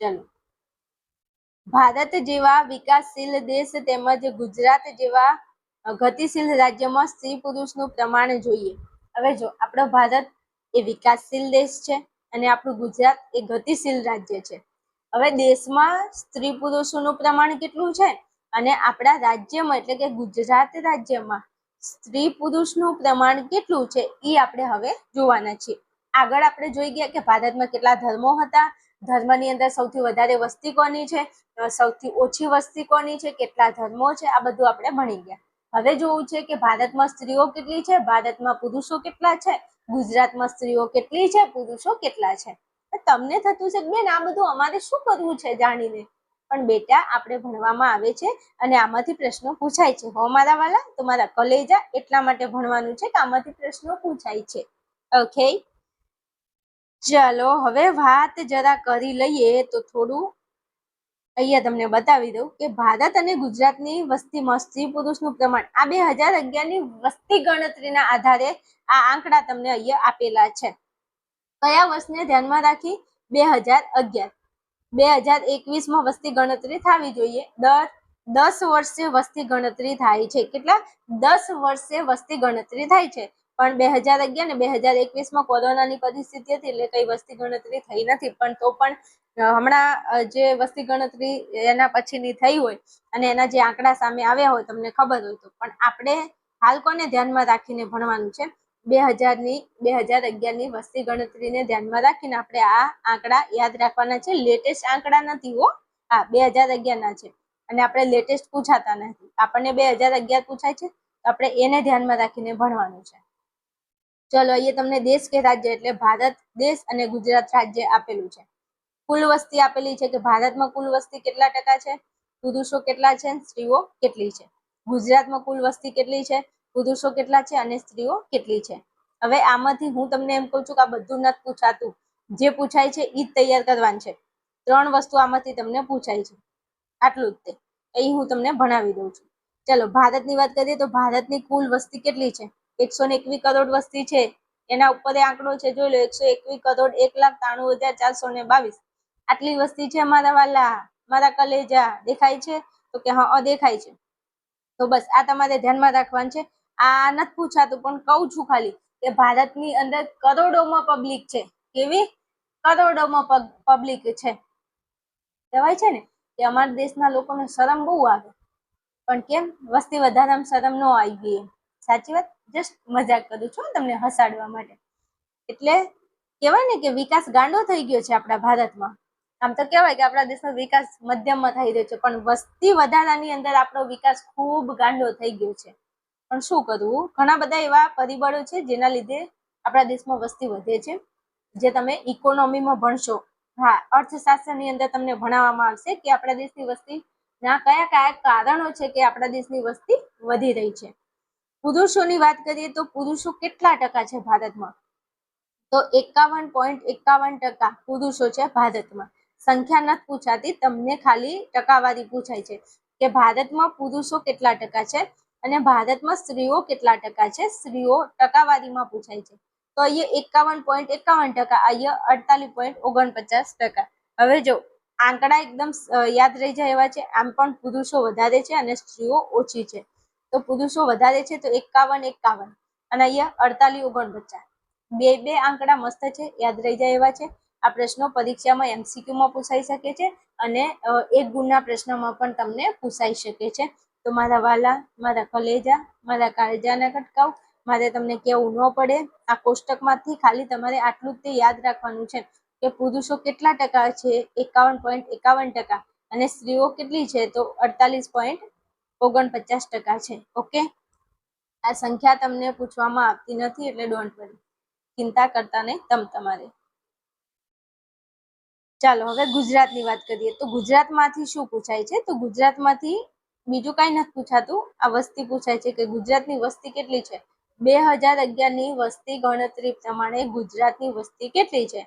ચલો, ભારત જેવા વિકાસશીલ દેશ તેમજ ગુજરાત જેવા ગતિશીલ રાજ્યમાં સ્ત્રી પુરુષનું પ્રમાણ જોઈએ. હવે જો આપણો ભારત એ વિકાસશીલ દેશ છે અને આપણું ગુજરાત એ ગતિશીલ રાજ્ય છે. હવે દેશમાં સ્ત્રી પુરુષોનું પ્રમાણ કેટલું છે અને આપણા રાજ્યમાં એટલે કે ગુજરાત રાજ્યમાં સ્ત્રી પુરુષનું પ્રમાણ કેટલું છે એ આપણે હવે જોવાના છીએ. આગળ આપણે જોઈ ગયા કે ભારતમાં કેટલા ધર્મો હતા, ધર્મની અંદર સૌથી વધારે વસ્તી કોની છે, સૌથી ઓછી વસ્તી કોની છે, કેટલા ધર્મો છે, આ બધું આપણે ભણી ગયા. હવે જોવું છે કે ભારતમાં સ્ત્રીઓ કેટલી છે, ભારતમાં પુરુષો કેટલા છે, ગુજરાતમાં સ્ત્રીઓ કેટલી છે, પુરુષો કેટલા છે. તમને થતું છે બેન આ બધું અમારે શું કરવું છે જાણીને, પણ બેટા આપણે ભણવામાં આવે છે અને આમાંથી પ્રશ્નો પૂછાય છે. હો મારા વાલા, તમારા કલેજા એટલા માટે ભણવાનું છે કે આમાંથી પ્રશ્નો પૂછાય છે. ઓકે, ચલો હવે વાત જરા કરી લઈએ તો થોડું અહીંયા તમને બતાવી દઉં કે ભારત અને ગુજરાતની વસ્તીમાં સ્ત્રી પુરુષનું પ્રમાણ આ 2011ની વસ્તી ગણતરીના આધારે આ આંકડા તમને અહીંયા આપેલા છે. કયા વર્ષને ધ્યાનમાં રાખી? 2011. 2021માં વસ્તી ગણતરી થવી જોઈએ. દર 10 વર્ષે વસ્તી ગણતરી થાય છે. કેટલા? 10 વર્ષે વસ્તી ગણતરી થાય છે. પણ 2011 ને 2021માં કોરોનાની પરિસ્થિતિ હતી એટલે કઈ વસ્તી ગણતરી થઈ નથી. પણ તો પણ હમણાં જે વસ્તી ગણતરી એના પછીની થઈ હોય અને એના જે આંકડા સામે આવ્યા હોય તમને ખબર હોય તો, પણ આપણે હાલ કોને ધ્યાનમાં રાખીને ભણવાનું છે? 2011ની વસ્તી ગણતરીને ધ્યાનમાં રાખીને આપણે આ આંકડા યાદ રાખવાના છે. લેટેસ્ટ આંકડા નથી હો, હા 2011ના છે અને આપણે લેટેસ્ટ પૂછાતા નથી. આપણને 2011 પૂછાય છે તો આપણે એને ધ્યાનમાં રાખીને ભણવાનું છે. ચલો અહીંયા તમને દેશ કે રાજ્ય એટલે ભારત દેશ અને ગુજરાત રાજ્ય આપેલું છે. કુલ વસ્તી આપેલી છે કે ભારતમાં કુલ વસ્તી કેટલા ટકા છે, પુરુષો કેટલા છે, સ્ત્રીઓ કેટલી છે. ગુજરાતમાં કુલ વસ્તી કેટલી છે, પુરુષો કેટલા છે અને સ્ત્રીઓ કેટલી છે. હવે આમાંથી હું તમને એમ કહું છું કે આ બધું નથી પૂછાતું, જે પૂછાય છે એ જ તૈયાર કરવાનું છે. 3 વસ્તુ આમાંથી તમને પૂછાય છે, આટલું જ તે અહીં હું તમને ભણાવી દઉં છું. ચલો ભારતની વાત કરીએ તો ભારતની કુલ વસ્તી કેટલી છે? 121 કરોડ વસ્તી છે. એના ઉપર આંકડો છે, જોઈ લો 121 કરોડ 1,93,422. આટલી વસ્તી છે મારા વાલા, મારા કલેજા. દેખાય છે? તો કે હા દેખાય છે. તો બસ આ તમારે ધ્યાનમાં રાખવાનું છે. આ નથી પૂછાતું પણ કહું છું ખાલી કે ભારતની અંદર કરોડોમાં પબ્લિક છે. કેવી? કરોડોમાં પબ્લિક છે. કહેવાય છે ને કે અમારા દેશના લોકોને શરમ બહુ આવે, પણ કેમ? વસ્તી વધારામાં શરમ ન આવી ગઈ. સાચી વાત, જસ્ટ મજાક કરું છું તમને હસાડવા માટે. એટલે કહેવાય ને કે વિકાસ ગાંડો થઈ ગયો છે આપણા ભારતમાં. આમ તો કહેવાય કે આપણા દેશનો વિકાસ મધ્યમમાં થઈ રહ્યો છે, પણ વસ્તી વધારાની અંદર આપણો વિકાસ ખૂબ ગાંડો થઈ ગયો છે. પણ શું કરવું, ઘણા બધા એવા પરિબળો છે જેના લીધે આપણા દેશમાં વસ્તી વધે છે, જે તમે ઇકોનોમીમાં ભણશો. હા, અર્થશાસ્ત્રની અંદર તમને ભણાવવામાં આવશે કે આપણા દેશની વસ્તીના કયા કયા કારણો છે કે આપણા દેશની વસ્તી વધી રહી છે. પુરુષોની વાત કરીએ તો પુરુષો કેટલા ટકા છે ભારતમાં? તો 51.51% પુરુષો છે ભારતમાં. સંખ્યા નથી પૂછાતી, તમને ખાલી ટકાવારી પૂછાય છે કે ભારતમાં પુરુષો કેટલા ટકા છે અને ભારતમાં સ્ત્રીઓ કેટલા ટકા છે. સ્ત્રીઓ ટકાવારીમાં પૂછાય છે તો અહીંયા 51.51%, અહીંયા 48.49%. હવે જો આંકડા એકદમ યાદ રહી જાય એવા છે. આમ પણ પુરુષો વધારે છે અને સ્ત્રીઓ ઓછી છે. તો પુરુષો વધારે છે તો 51-51 અને અહીંયા 48-49. બે આંકડા મસ્ત છે, યાદ રહી જાય એવા છે. આ પ્રશ્નો પરીક્ષામાં MCQ માં પૂછાઈ શકે છે અને 1 ગુણના પ્રશ્નમાં પણ તમને પૂછાઈ શકે છે. તો મારા વાલા, મારા કલેજા, મારા કાળજાના કટકાવ, મારે તમને કેવું ન પડે, આ કોષ્ટકમાંથી ખાલી તમારે આટલું જ તે યાદ રાખવાનું છે કે પુરુષો કેટલા ટકા છે, 51.51%, અને સ્ત્રીઓ કેટલી છે, તો 48.49% છે. ઓકે, આ સંખ્યા તમને પૂછવામાં આવતી નથી એટલે ડોન્ટ વરી, ચિંતા કરતા નહીં તમારે. ચાલો હવે ગુજરાતની વાત કરીએ. તો ગુજરાતમાંથી શું પૂછાય છે? તો ગુજરાતમાંથી બીજું કાંઈ નથી પૂછાતું, આ વસ્તી પૂછાય છે કે ગુજરાતની વસ્તી કેટલી છે. 2011ની વસ્તી ગણતરી પ્રમાણે ગુજરાતની વસ્તી કેટલી છે?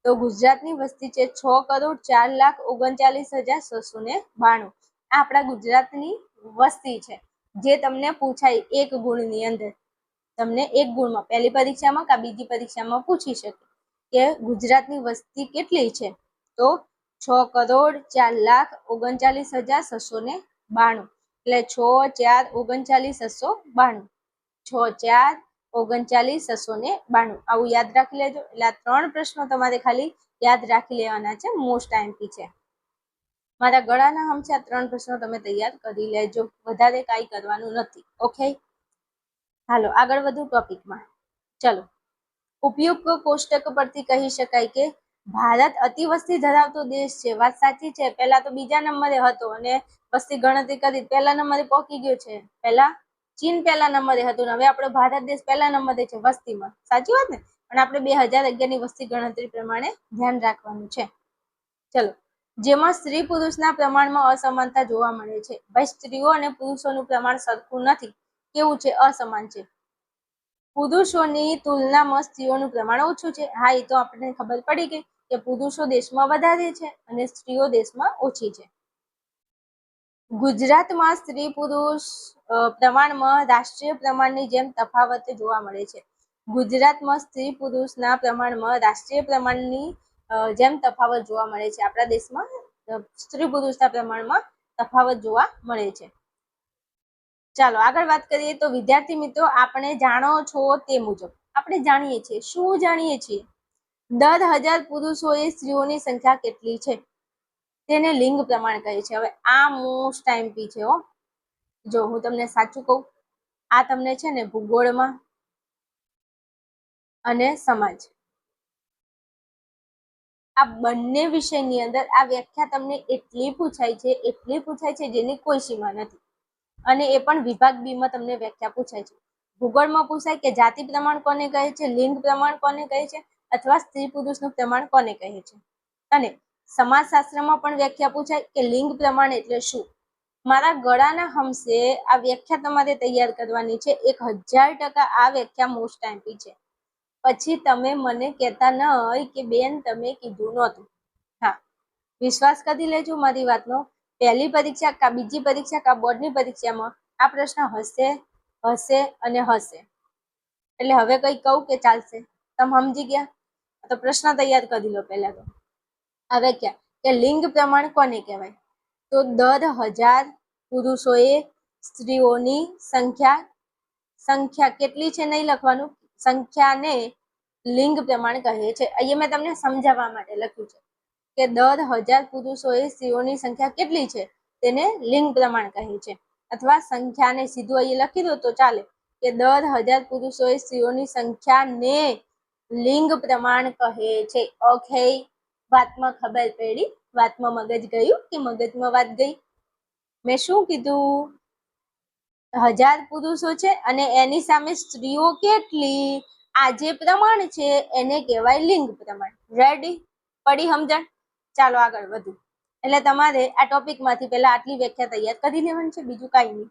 તો ગુજરાતની વસ્તી છે 6,04,39,692. આ આપણા ગુજરાતની વસ્તી છે, જે તમને પૂછાય 1 ગુણની અંદર. તમને 1 ગુણમાં પહેલી પરીક્ષામાં કે બીજી પરીક્ષામાં પૂછી શકે કે ગુજરાતની વસ્તી કેટલી છે. તો 6,04,39,692, એટલે 6,04,39,692, 6,04,39,692. આવું યાદ રાખી લેજો. એટલે આ 3 પ્રશ્નો તમારે ખાલી યાદ રાખી લેવાના છે, મોસ્ટ આઈએમપી છે. મારા ગળાના હમ છે, આ 3 પ્રશ્નો તમે તૈયાર કરી લેજો, વધારે કાંઈ કરવાનું નથી. ઓકે, હાલો આગળ વધુ ટોપિકમાં. ચલો, ઉપયુક્ત કોષ્ટક પરથી કહી શકાય કે ભારત અતિવસ્તી ધરાવતો દેશ છે. વાત સાચી છે. પહેલા તો બીજા નંબરે હતો અને વસ્તી ગણતરી કરી પહેલા નંબરે પહોંચી ગયો છે. પહેલા ચીન પહેલા નંબરે હતું, હવે આપણો ભારત દેશ પહેલા નંબરે છે વસ્તીમાં. સાચી વાત ને? પણ આપણે 2011ની વસ્તી ગણતરી પ્રમાણે ધ્યાન રાખવાનું છે. ચલો, જેમાં સ્ત્રી પુરુષના પ્રમાણમાં અસમાનતા જોવા મળે છે. ભાઈ, સ્ત્રીઓ અને પુરુષોનું પ્રમાણ સરખું નથી. કેવું છે? અસમાન છે. પુરુષોની તુલનામાં સ્ત્રીઓનું પ્રમાણ ઓછું છે. હા, એ તો આપણને ખબર પડી ગઈ કે પુરુષો દેશમાં વધારે છે અને સ્ત્રીઓ દેશમાં ઓછી છે. ગુજરાતમાં સ્ત્રી પુરુષ પ્રમાણમાં રાષ્ટ્રીય પ્રમાણની જેમ તફાવત જોવા મળે છે. ગુજરાતમાં સ્ત્રી પુરુષના પ્રમાણમાં રાષ્ટ્રીય પ્રમાણની જેમ તફાવત જોવા મળે છે. આપણા દેશમાં સ્ત્રી પુરુષના પ્રમાણમાં તફાવત જોવા મળે છે. ચાલો આગળ વાત કરીએ. તો વિદ્યાર્થી મિત્રો, આપણે જાણો છો તે મુજબ આપણે જાણીએ છીએ. શું જાણીએ છીએ? દર 1000 પુરુષોએ સ્ત્રીઓની સંખ્યા કેટલી છે તેને લિંગ પ્રમાણ કહે છે. હવે આ મોસ્ટ આઈએમપી છે હો. જો હું તમને સાચું કહું, આ તમને છે ને ભૂગોળમાં અને સમાજ, આ બંને વિષયની અંદર આ વ્યાખ્યા તમને એટલી પૂછાય છે જેની કોઈ સીમા નથી. અને એ પણ વિભાગ બી માં તમને વ્યાખ્યા પૂછાય છે. ભૂગોળમાં પૂછાય કે જાતિ પ્રમાણ કોને કહે છે, લિંગ પ્રમાણ કોને કહે છે, અથવા સ્ત્રી પુરુષનું પ્રમાણ કોને કહે છે. અને સમાજશાસ્ત્રમાં પણ વ્યાખ્યા પૂછાય કે લિંગ પ્રમાણ એટલે શું. મારા ગળાના હમસે આ વ્યાખ્યા તમારે તૈયાર કરવાની છે. 1000% આ વ્યાખ્યા મોસ્ટ આઈએમપી છે. પછી તમે મને કહેતા ન હોય કે બેન તમે કીધું નહોતું. હા, વિશ્વાસ કરી લેજો મારી વાતનો. પહેલી પરીક્ષા કા બીજી પરીક્ષા કા બોર્ડની પરીક્ષામાં આ પ્રશ્ન હશે અને હશે. એટલે હવે કઈ કહું કે ચાલશે? તમે સમજી ગયા? તો પ્રશ્ન તૈયાર કરી લો પહેલા તો. હવે કે લિંગ પ્રમાણ કોને કહેવાય? તો દર 1000 પુરુષોએ સ્ત્રીઓની સંખ્યા કેટલી છે નહીં લખવાનું, સંખ્યાને લિંગ પ્રમાણ કહે છે. અહીંયા મેં તમને સમજાવવા માટે લખ્યું છે કે દર 1000 પુરુષોએ સ્ત્રીઓની સંખ્યા કેટલી છે તેને લિંગ પ્રમાણ કહે છે. અથવા સંખ્યાને સીધું અહીંયા લખી દો તો ચાલે કે દર 1000 પુરુષોએ સ્ત્રીઓની સંખ્યાને લિંગ પ્રમાણ કહે છે. ઓકે, વાતમાં ખબર પડી? વાતમાં મગજ ગયું કે મગજમાં વાત ગઈ? મેં શું કીધું? 1000 પુરુષો છે અને એની સામે સ્ત્રીઓ કેટલી, આ જે પ્રમાણ છે એને કહેવાય લિંગ પ્રમાણ. રેડી? પડી સમજણ? ચાલો આગળ વધુ. એટલે તમારે આ ટોપિકમાંથી પહેલા આટલી વ્યાખ્યા તૈયાર કરી લેવાની છે, બીજું કાંઈ નહીં.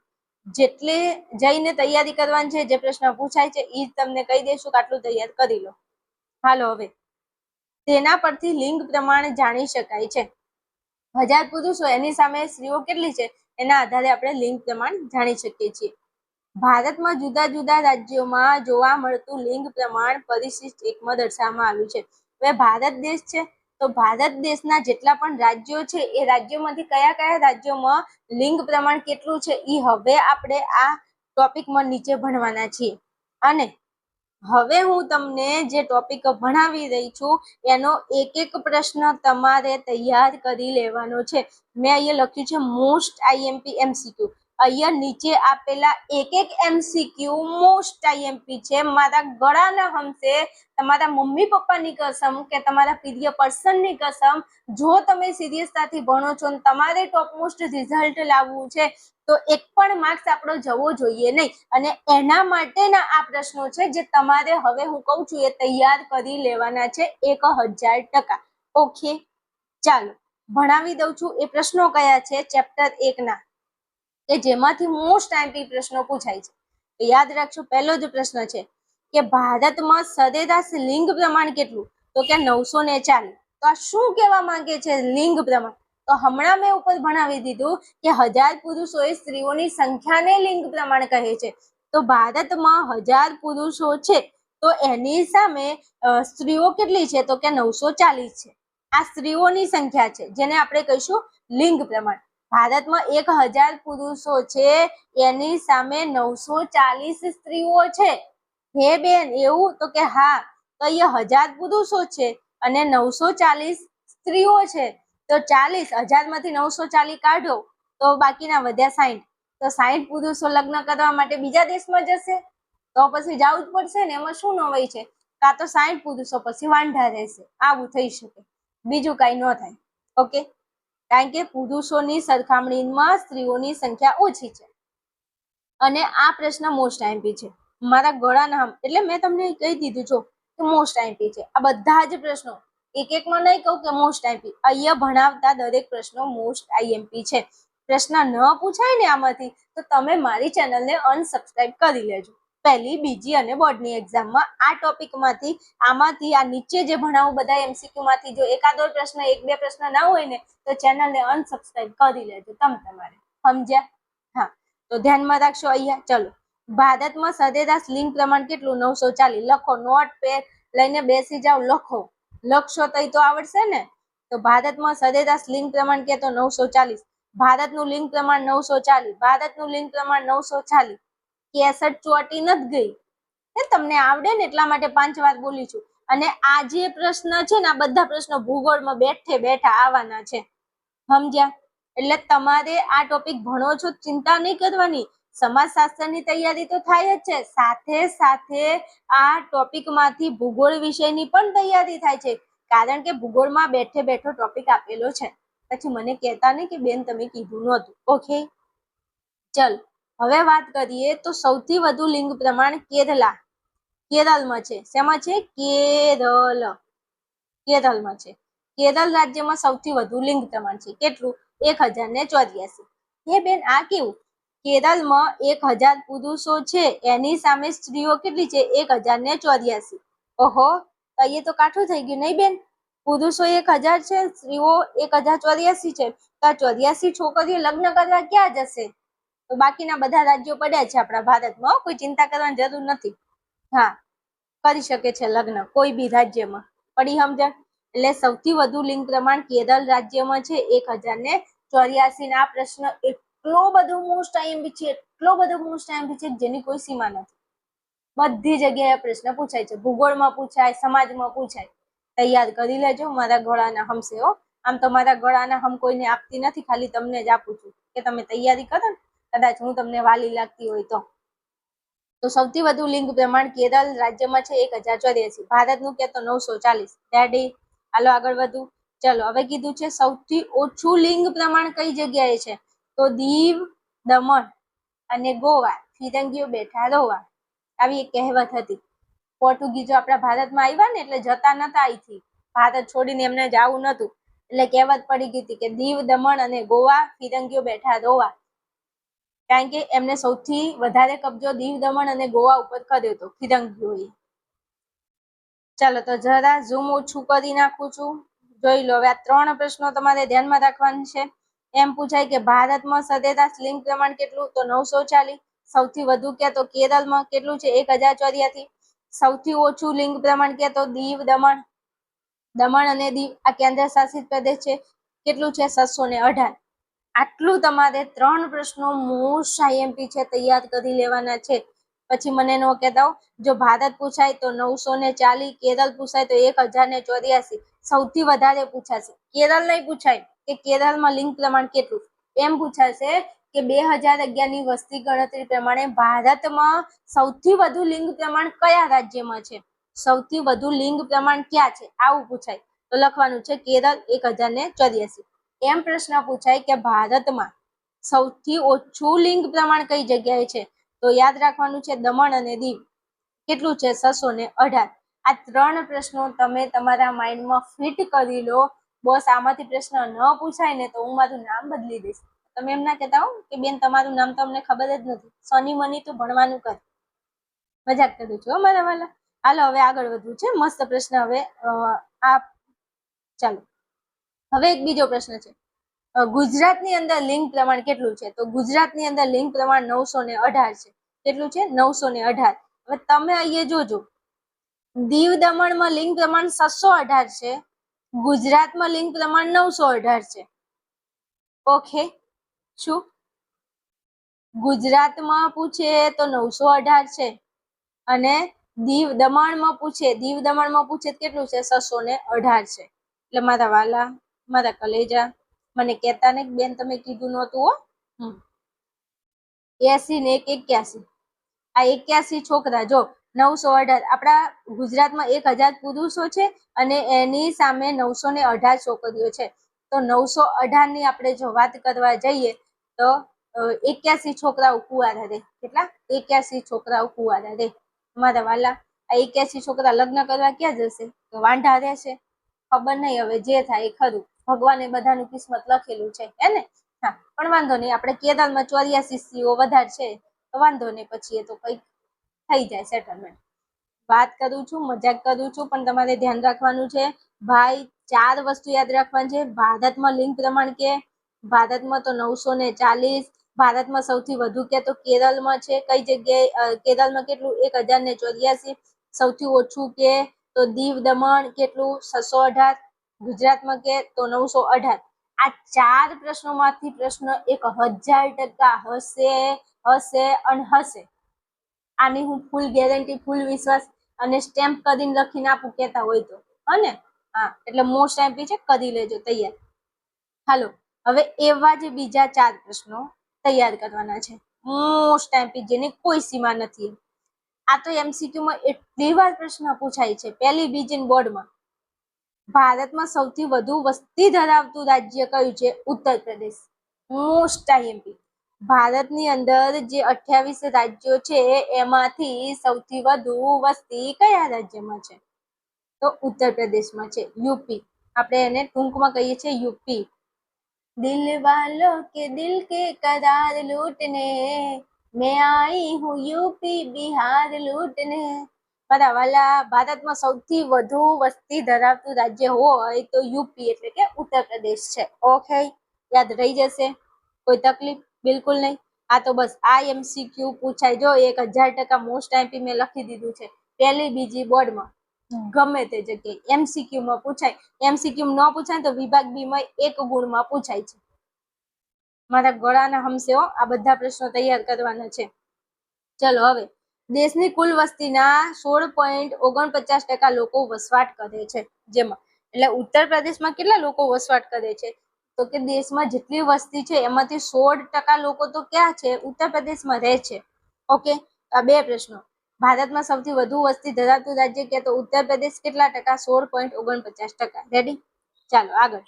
જેટલે જઈને તૈયારી કરવાની છે, જે પ્રશ્ન પૂછાય છે એ તમને કહી દઈશું કે આટલું તૈયાર કરી લો. હાલો, હવે તેના પરથી લિંગ પ્રમાણ જાણી શકાય છે. 1000 પુરુષો એની સામે સ્ત્રીઓ કેટલી છે એના આધારે આપણે લિંગ પ્રમાણ જાણી શકીએ છીએ. ભારતમાં જુદા જુદા રાજ્યોમાં જોવા મળતું લિંગ પ્રમાણ પરિશિષ્ટ 1માં દર્શાવવામાં આવ્યું છે. હવે ભારત દેશ છે તો ભારત દેશના જેટલા પણ રાજ્યો છે એ રાજ્યોમાંથી કયા કયા રાજ્યોમાં લિંગ પ્રમાણ કેટલું છે એ હવે આપણે આ ટોપિકમાં નીચે ભણવાના છીએ. અને હવે હું તમને જે ટોપિક ભણાવી રહી છું એનો એક એક પ્રશ્ન તમારે તૈયાર કરી લેવાનો છે. મેં અહીંયા લખ્યું છે મોસ્ટ આઈએમપી એમસીક્યુ. અહીંયા નીચે આપેલા એક એક એમસીક્યુ મોસ્ટ આઈએમપી છે. મારા ગળાના હમસે, તમારા મમ્મી પપ્પાની કસમ કે તમારા પ્રિય પર્સનની કસમ, જો તમે સિરિયસતાથી ભણો છો અને તમારે ટોપ મોસ્ટ રિઝલ્ટ લાવવું છે તો એક પણ માર્ક્સ આપણો જવો જોઈએ નહીં. અને એના માટેના આ પ્રશ્નો છે જે તમારે હવે હું કહું છું એ તૈયાર કરી લેવાના છે 1000%. ઓકે, ચાલો ભણાવી દઉં છું. એ પ્રશ્નો કયા છે ચેપ્ટર 1 ના, કે જેમાંથી મોસ્ટ આઈએમપી પ્રશ્નો પૂછાય છે. તો યાદ રાખજો, પહેલો જ પ્રશ્ન છે કે ભારતમાં સરેરાશ લિંગ પ્રમાણ કેટલું? તો કે 940. તો આ શું કહેવા માંગે છે લિંગ પ્રમાણ? તો હમણાં મેં ઉપર ભણાવી દીધું કે 1000 પુરુષોએ સ્ત્રીઓની સંખ્યાને લિંગ પ્રમાણ કહે છે. તો ભારતમાં 1000 પુરુષો છે તો એની સામે સ્ત્રીઓ કેટલી છે? તો કે 940 છે. આ સ્ત્રીઓની સંખ્યા છે જેને આપણે કહીશું લિંગ પ્રમાણ. ભારતમાં 1000 પુરુષો છે એની સામે 940 સ્ત્રીઓ છે. હે બેન એવું? તો કે હા. તો અહીંયા 1000 પુરુષો છે અને 940 સ્ત્રીઓ છે. તો 40, 1000 માંથી 940 કાઢો તો બાકીના વધ્યા 60. તો 60 પુરુષો લગ્ન કરવા માટે બીજા દેશમાં જશે તો પછી જવું જ પડશે ને, એમાં શું નવાઈ છે? કાં તો 60 પુરુષો પછી વાંઢા રહેશે. આવું થઈ શકે, બીજું કઈ ન થાય. ઓકે, કારણ કે પુરુષોની સરખામણીમાં સ્ત્રીઓની સંખ્યા ઓછી છે. અને આ પ્રશ્ન મોસ્ટ આઈએમપી છે. મારા ગળાના એટલે મેં તમને કહી દીધું છો કે મોસ્ટ આઈએમપી છે. આ બધા જ પ્રશ્નો એક એકમાં નહીં કહું કે મોસ્ટ આઈએમપી, અહીંયા ભણાવતા દરેક પ્રશ્નો મોસ્ટ આઈએમપી છે. પ્રશ્ન ન પૂછાય ને આમાંથી તો તમે મારી ચેનલને અનસબસ્ક્રાઇબ કરી લેજો. પહેલી, બીજી અને બોર્ડની એક્ઝામમાં આ ટોપિકમાંથી આમાંથી આ નીચે જે ભણાવું બધા એમસીક્યુ માંથી જો એકાદો પ્રશ્ન, એક બે પ્રશ્ન ના હોય ને તો ચેનલને અનસબસ્ક્રાઇબ કરી લેજો તમારે. સમજ્યા? હા, તો ધ્યાનમાં રાખશો. અહીંયા ચલો, ભારતમાં સરેરાશ લિંગ પ્રમાણ કેટલું? 940. લખો, નોટ પેડ લઈને બેસી જાઓ, લખો. લખશો તો આવડશે ને. તો ભારતમાં સરેરાશ લિંગ પ્રમાણ કે તો 940. ભારતનું લિંગ પ્રમાણ 940. ભારતનું લિંગ પ્રમાણ 940. 63 ચોટી નથી ગઈ. તમને આવડે ને એટલા માટે 5 વાર બોલી છું. અને આ જે પ્રશ્ન છે ને આ બધા પ્રશ્નો ભૂગોળમાં બેઠે બેઠા આવવાના છે. સમજ્યા? એટલે તમારે આ ટોપિક ભણો છો, ચિંતા નહીં કરવાની. સમાજશાસ્ત્રની તૈયારી તો થાય જ છે, સાથે સાથે આ ટોપિકમાંથી ભૂગોળ વિષયની પણ તૈયારી થાય છે. કારણ કે ભૂગોળમાં બેઠે બેઠો ટોપિક આપેલો છે. પછી મને કહેતા નહીં કે બેન તમે કીધું નહોતું. ઓકે, ચલ હવે વાત કરીએ તો સૌથી વધુ લિંગ પ્રમાણ કેરળમાં છે. શેમાં છે? કેરળમાં છે. કેરળ રાજ્યમાં સૌથી વધુ લિંગ પ્રમાણ છે. કેટલું? 1084. હે બેન આ કેવું? કેરળમાં 1000 પુરુષો છે એની સામે સ્ત્રીઓ કેટલી છે? 1084. ઓહો, તો અહીંયા તો કાઠું થઈ ગયું નહીં બેન? પુરુષો 1000 છે, સ્ત્રીઓ 1084 છે. તો 84 છોકરીઓ લગ્ન કરવા ક્યાં જશે? તો બાકીના બધા રાજ્યો પડ્યા છે આપણા ભારતમાં, કોઈ ચિંતા કરવાની જરૂર નથી. હા, કરી શકે છે લગ્ન કોઈ બી રાજ્યમાં. પડી સમજણ? એટલે સૌથી વધુ લિંગ પ્રમાણ કેરળ રાજ્યમાં છે 1084. આ પ્રશ્ન એટલો બધો મોસ્ટ આઈએમપી છે, એટલો બધો મોસ્ટ આઈએમપી છે જેની કોઈ સીમા નથી. બધી જગ્યાએ પ્રશ્ન પૂછાય છે. ભૂગોળમાં પૂછાય, સમાજમાં પૂછાય. તૈયાર કરી લેજો, મારા ગળાના હમશે હો. આમ તો મારા ગળાના હમ કોઈને આપતી નથી, ખાલી તમને જ આપું છું કે તમે તૈયારી કરો ને, કદાચ હું તમને વાલી લાગતી હોય તો. સૌથી વધુ લિંગ પ્રમાણ કેરળ રાજ્યમાં છે 1084. ભારતનું કે તો 940. રેડી? હાલો આગળ વધુ. ચલો, હવે કીધું છે સૌથી ઓછું લિંગ પ્રમાણ કઈ જગ્યાએ છે? તો દીવ, દમણ અને ગોવા. ફિરંગીઓ બેઠા રોવા, આવી એક કહેવત હતી. પોર્ટુગીઝો આપણા ભારતમાં આવ્યા ને એટલે જતા નતા અહીંથી, ભારત છોડીને એમને જવું નતું, એટલે કહેવત પડી ગઈ હતી કે દીવ, દમણ અને ગોવા, ફિરંગીઓ બેઠા રોવા. કારણ કે એમને સૌથી વધારે કબજો દીવ, દમણ અને ગોવા ઉપર કર્યો હતો ફિરંગીઓએ. ચાલો તો જરા ઝૂમ ઓછું કરી નાખું છું, જોઈ લો. હવે આ 3 પ્રશ્નો તમારે ધ્યાનમાં રાખવાના છે. એમ પૂછાય કે ભારતમાં સરેરાશ લિંગ પ્રમાણ કેટલું? તો 940. સૌથી વધુ કે તો કેરળમાં કેટલું છે? 1084. સૌથી ઓછું લિંગ પ્રમાણ કે તો દીવ, દમણ અને દીવ આ કેન્દ્ર શાસિત પ્રદેશ છે. કેટલું છે? 618. આટલું તમારે 3 પ્રશ્નો મોસ્ટ આઈએમપી છે તૈયાર કરી લેવાના છે. પછી મને નો કહેતા હો. જો ભારત પૂછાય તો 940, કેરળ પૂછાય તો 1084, સૌથી વધારે પૂછાશે. કેરળ નહીં પૂછાય કે કેરળમાં લિંગ પ્રમાણ કેટલું, એમ પૂછાશે કે 2011 ની વસ્તી ગણતરી પ્રમાણે ભારતમાં સૌથી વધુ લિંગ પ્રમાણ કયા રાજ્યમાં છે, સૌથી વધુ લિંગ પ્રમાણ ક્યાં છે, આવું પૂછાય. તો લખવાનું છે કેરળ 1084. એમ પ્રશ્ન પૂછાય કે ભારતમાં સૌથી ઓછું લિંગ પ્રમાણ કઈ જગ્યાએ છે, તો યાદ રાખવાનું છે દમણ અને દીવ. કેટલું છે? 618. આ 3 પ્રશ્નો તમે તમારા માઇન્ડમાં ફિટ કરી લો. બસ આમાંથી પ્રશ્ન ન પૂછાય ને તો હું મારું નામ બદલી દઈશ. તમે એમ ના કહેતા હો કે બેન તમારું નામ તો અમને ખબર જ નથી, શનિ મની તો ભણવાનું કર. મજાક કરું છું મારા વાલા. હાલો હવે આગળ વધવું છે. મસ્ત પ્રશ્ન. હવે ચાલો હવે એક બીજો પ્રશ્ન છે. ગુજરાતની અંદર લિંગ પ્રમાણ કેટલું છે, તો ગુજરાતની અંદર લિંગ પ્રમાણ 918 છે. કેટલું છે? 918. હવે તમે અહીંયા જોજો, દીવ દમણમાં લિંગ પ્રમાણ 618 છે, ગુજરાતમાં લિંગ પ્રમાણ 918 છે. ઓકે, શું ગુજરાતમાં પૂછે તો 918 છે અને દીવ દમણમાં પૂછે કેટલું છે? 618 છે. એટલે મારા વાલા, મારા કલેજા, મને કહેતા ને બેન તમે કીધું નહોતું હો. 80 ને 81, આ 81 છોકરા. જો 918, આપણા ગુજરાતમાં 1000 પુરુષો છે અને એની સામે 918 છોકરીઓ છે. તો 918 ની આપણે જો વાત કરવા જઈએ તો 81 છોકરાઓ કુંવારા રે. કેટલા? 81 છોકરાઓ કુંવારા રે. મારા વાલા, આ 81 છોકરા લગ્ન કરવા ક્યાં જશે? તો વાંઢા રહેશે. ખબર નહીં, હવે જે થાય ખરું. ભગવાને બધાનું કિસ્મત લખેલું છે, હે ને? હા, પણ વાંધો નહીં. આપણે કેદારમાં 84 સ્ત્રીઓ વધારે છે તો વાંધો નહીં, પછી એ તો કંઈક થઈ જાય સેટલમેન્ટ. વાત કરું છું, મજાક કરું છું, પણ તમારે ધ્યાન રાખવાનું છે ભાઈ. 4 વસ્તુ યાદ રાખવાની છે. ભારતમાં લિંગ પ્રમાણ કે ભારતમાં તો 940. ભારતમાં સૌથી વધુ કે તો કેરળમાં છે. કઈ જગ્યાએ? કેરળમાં કેટલું? 1084. સૌથી ઓછું કે તો દીવ દમણ કેટલું? 618. ગુજરાતમાં કે તો 918. આ 4 પ્રશ્નોમાંથી પ્રશ્ન 1000% હશે અને હશે. આની હું ફૂલ ગેરંટી, ફૂલ વિશ્વાસ અને સ્ટેમ્પ કરીને લખીને આપું કહેતા હોય તો, હને? હા, એટલે મોસ્ટ એમપી છે, કરી લેજો તૈયાર. હાલો, હવે એવા જ બીજા 4 પ્રશ્નો તૈયાર કરવાના છે, મોસ્ટ એમપી, જેની કોઈ સીમા નથી. આ તો એમસીક્યુમાં એટલી વાર પ્રશ્ન પૂછાય છે, પહેલી બીજી બોર્ડમાં. ભારતમાં સૌથી વધુ વસ્તી ધરાવતું રાજ્ય કયું છે? ઉત્તર પ્રદેશ. Most IMP. ભારતની અંદર જે 28 રાજ્યો છે એમાંથી સૌથી વધુ વસ્તી કયા રાજ્યમાં છે? તો ઉત્તર પ્રદેશમાં છે, યુપી. આપણે એને ટૂંકમાં કહીએ છીએ યુપી. દિલ વાલો કે દિલ કે કરાર લૂટને મેં આઈ હું યુપી બિહાર લૂટને. મારા વાલા, ભારતમાં સૌથી વધુ વસ્તી ધરાવતું રાજ્ય હોય તો યુપી એટલે કે ઉત્તર પ્રદેશ છે. ઓકે, યાદ રહી જશે, કોઈ તકલીફ બિલકુલ નહીં. આ તો બસ આ એમસીક્યુ પૂછાય. જો 1000% મોસ્ટ આઈપી મેં લખી દીધું છે, પહેલી બીજી બોર્ડમાં ગમે તે જગ્યાએ એમસીક્યુમાં પૂછાય. એમસીક્યુ ન પૂછાય તો વિભાગ બી માં 1 ગુણમાં પૂછાય છે. મારા ગળાના હમસે હો, આ બધા પ્રશ્નો તૈયાર કરવાના છે. ચલો હવે, દેશની કુલ વસ્તીના 16.49% લોકો વસવાટ કરે છે. જેમાં એટલે ઉત્તર પ્રદેશમાં કેટલા લોકો વસવાટ કરે છે? તો કે દેશમાં જેટલી વસ્તી છે એમાંથી 16% લોકો તો ક્યાં છે? ઉત્તર પ્રદેશમાં રહે છે. ઓકે, આ 2 પ્રશ્નો. ભારતમાં સૌથી વધુ વસ્તી ધરાવતું રાજ્ય કે તો ઉત્તર પ્રદેશ, કેટલા ટકા? 16.49%. રેડી? ચાલો આગળ.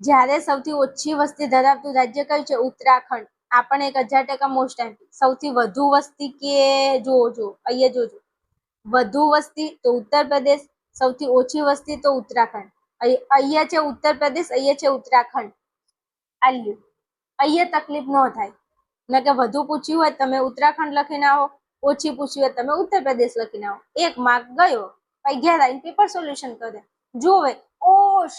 જ્યારે સૌથી ઓછી વસ્તી ધરાવતું રાજ્ય કયું છે? ઉત્તરાખંડ. આ પણ 1000% મોસ્ટ એમપી. સૌથી વધુ વસ્તી કે જો અહીંયા જોજો, વધુ વસ્તી તો ઉત્તર પ્રદેશ, સૌથી ઓછી વસ્તી તો ઉત્તરાખંડ. અહીંયા છે ઉત્તર પ્રદેશ, અહીંયા છે ઉત્તરાખંડ. આલ્યું, અહીંયા તકલીફ ન થાય. ન કે વધુ પૂછ્યું હોય તમે ઉત્તરાખંડ લખીને આવો, ઓછી પૂછ્યું હોય તમે ઉત્તર પ્રદેશ લખીને આવો. 1 માર્ક ગયો. પછી ઘેર આવીને પેપર સોલ્યુશન કરે, જોવે ઓ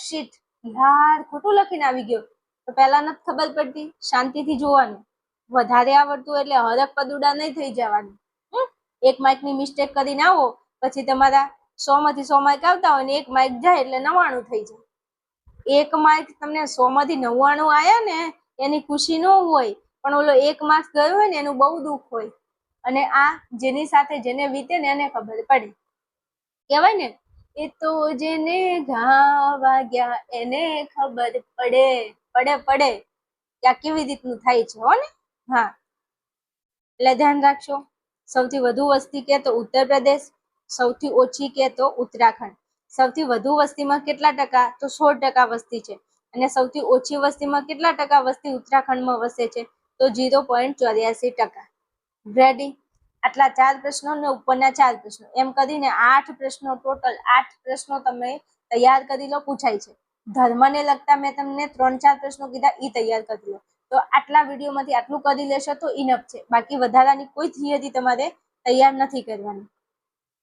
શીટ યાર ખોટું લખીને આવી ગયો. તો પહેલા નથી ખબર પડતી, શાંતિથી જોવાનું. વધારે આવડતું એટલે હરક પદુડા નહીં થઈ જવાનું. 1 માર્કની મિસ્ટેક કરીને આવો, પછી તમારા 100 માંથી 100 માર્ક આવતા હોય ને 1 માર્ક જાય એટલે 99 થઈ જાય. 1 માર્ક તમને 100 માંથી 99 આયા ને એની ખુશી ન હોય, પણ ઓલો 1 માર્ક ગયો હોય ને એનું બહુ દુઃખ હોય. અને આ જેની સાથે જેને વીતે ને એને ખબર પડે. કહેવાય ને, એ તો જેને ઘા વાગ્યા એને ખબર પડે. પડે કે આ કેવી રીતનું થાય છે, હો ને. હા, એટલે ધ્યાન રાખજો. સૌથી વધુ વસ્તી કે તો ઉત્તર પ્રદેશ, સૌથી ઓછી કે તો ઉત્તરાખંડ. સૌથી વધુ વસ્તીમાં કેટલા ટકા? તો 16% વસ્તી છે. અને સૌથી ઓછી વસ્તીમાં કેટલા ટકા વસ્તી ઉત્તરાખંડમાં વસે છે? તો 0.84%. રેડી? આટલા 4 પ્રશ્નો ને ઉપરના 4 પ્રશ્નો, એમ કરીને 8 પ્રશ્નો, ટોટલ 8 પ્રશ્નો તમે તૈયાર કરી લો, પૂછાય છે. ધર્મને લગતા મેં તમને 3-4 પ્રશ્નો કીધા, ઈ તૈયાર કરી લો. તો આટલા વિડીયોમાંથી આટલું કરી લેશો તો ઇનફ છે. બાકી વધારાની કોઈ થિયરી તમારે તૈયાર નથી કરવાની.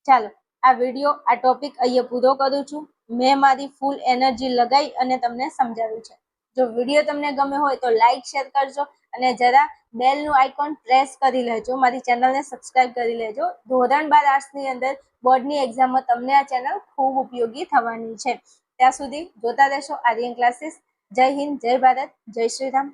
ચાલો, આ વિડીયો, આ ટોપિક અહીંયા પૂરો કરું છું. મેં મારી ફૂલ એનર્જી લગાઈ અને તમને સમજાવ્યું છે. જો વિડીયો તમને ગમે હોય તો લાઈક શેર કરજો અને જરા બેલનું આઇકોન પ્રેસ કરી લેજો. મારી ચેનલને સબસ્ક્રાઇબ કરી લેજો. ધોરણ 12 આર્ટ્સની અંદર બોર્ડની એક્ઝામમાં તમને આ ચેનલ ખૂબ ઉપયોગી થવાની છે. ત્યાં સુધી જોતા રહેશો આર્યન ક્લાસીસ. જય હિન્દ, જય ભારત, જય શ્રી રામ.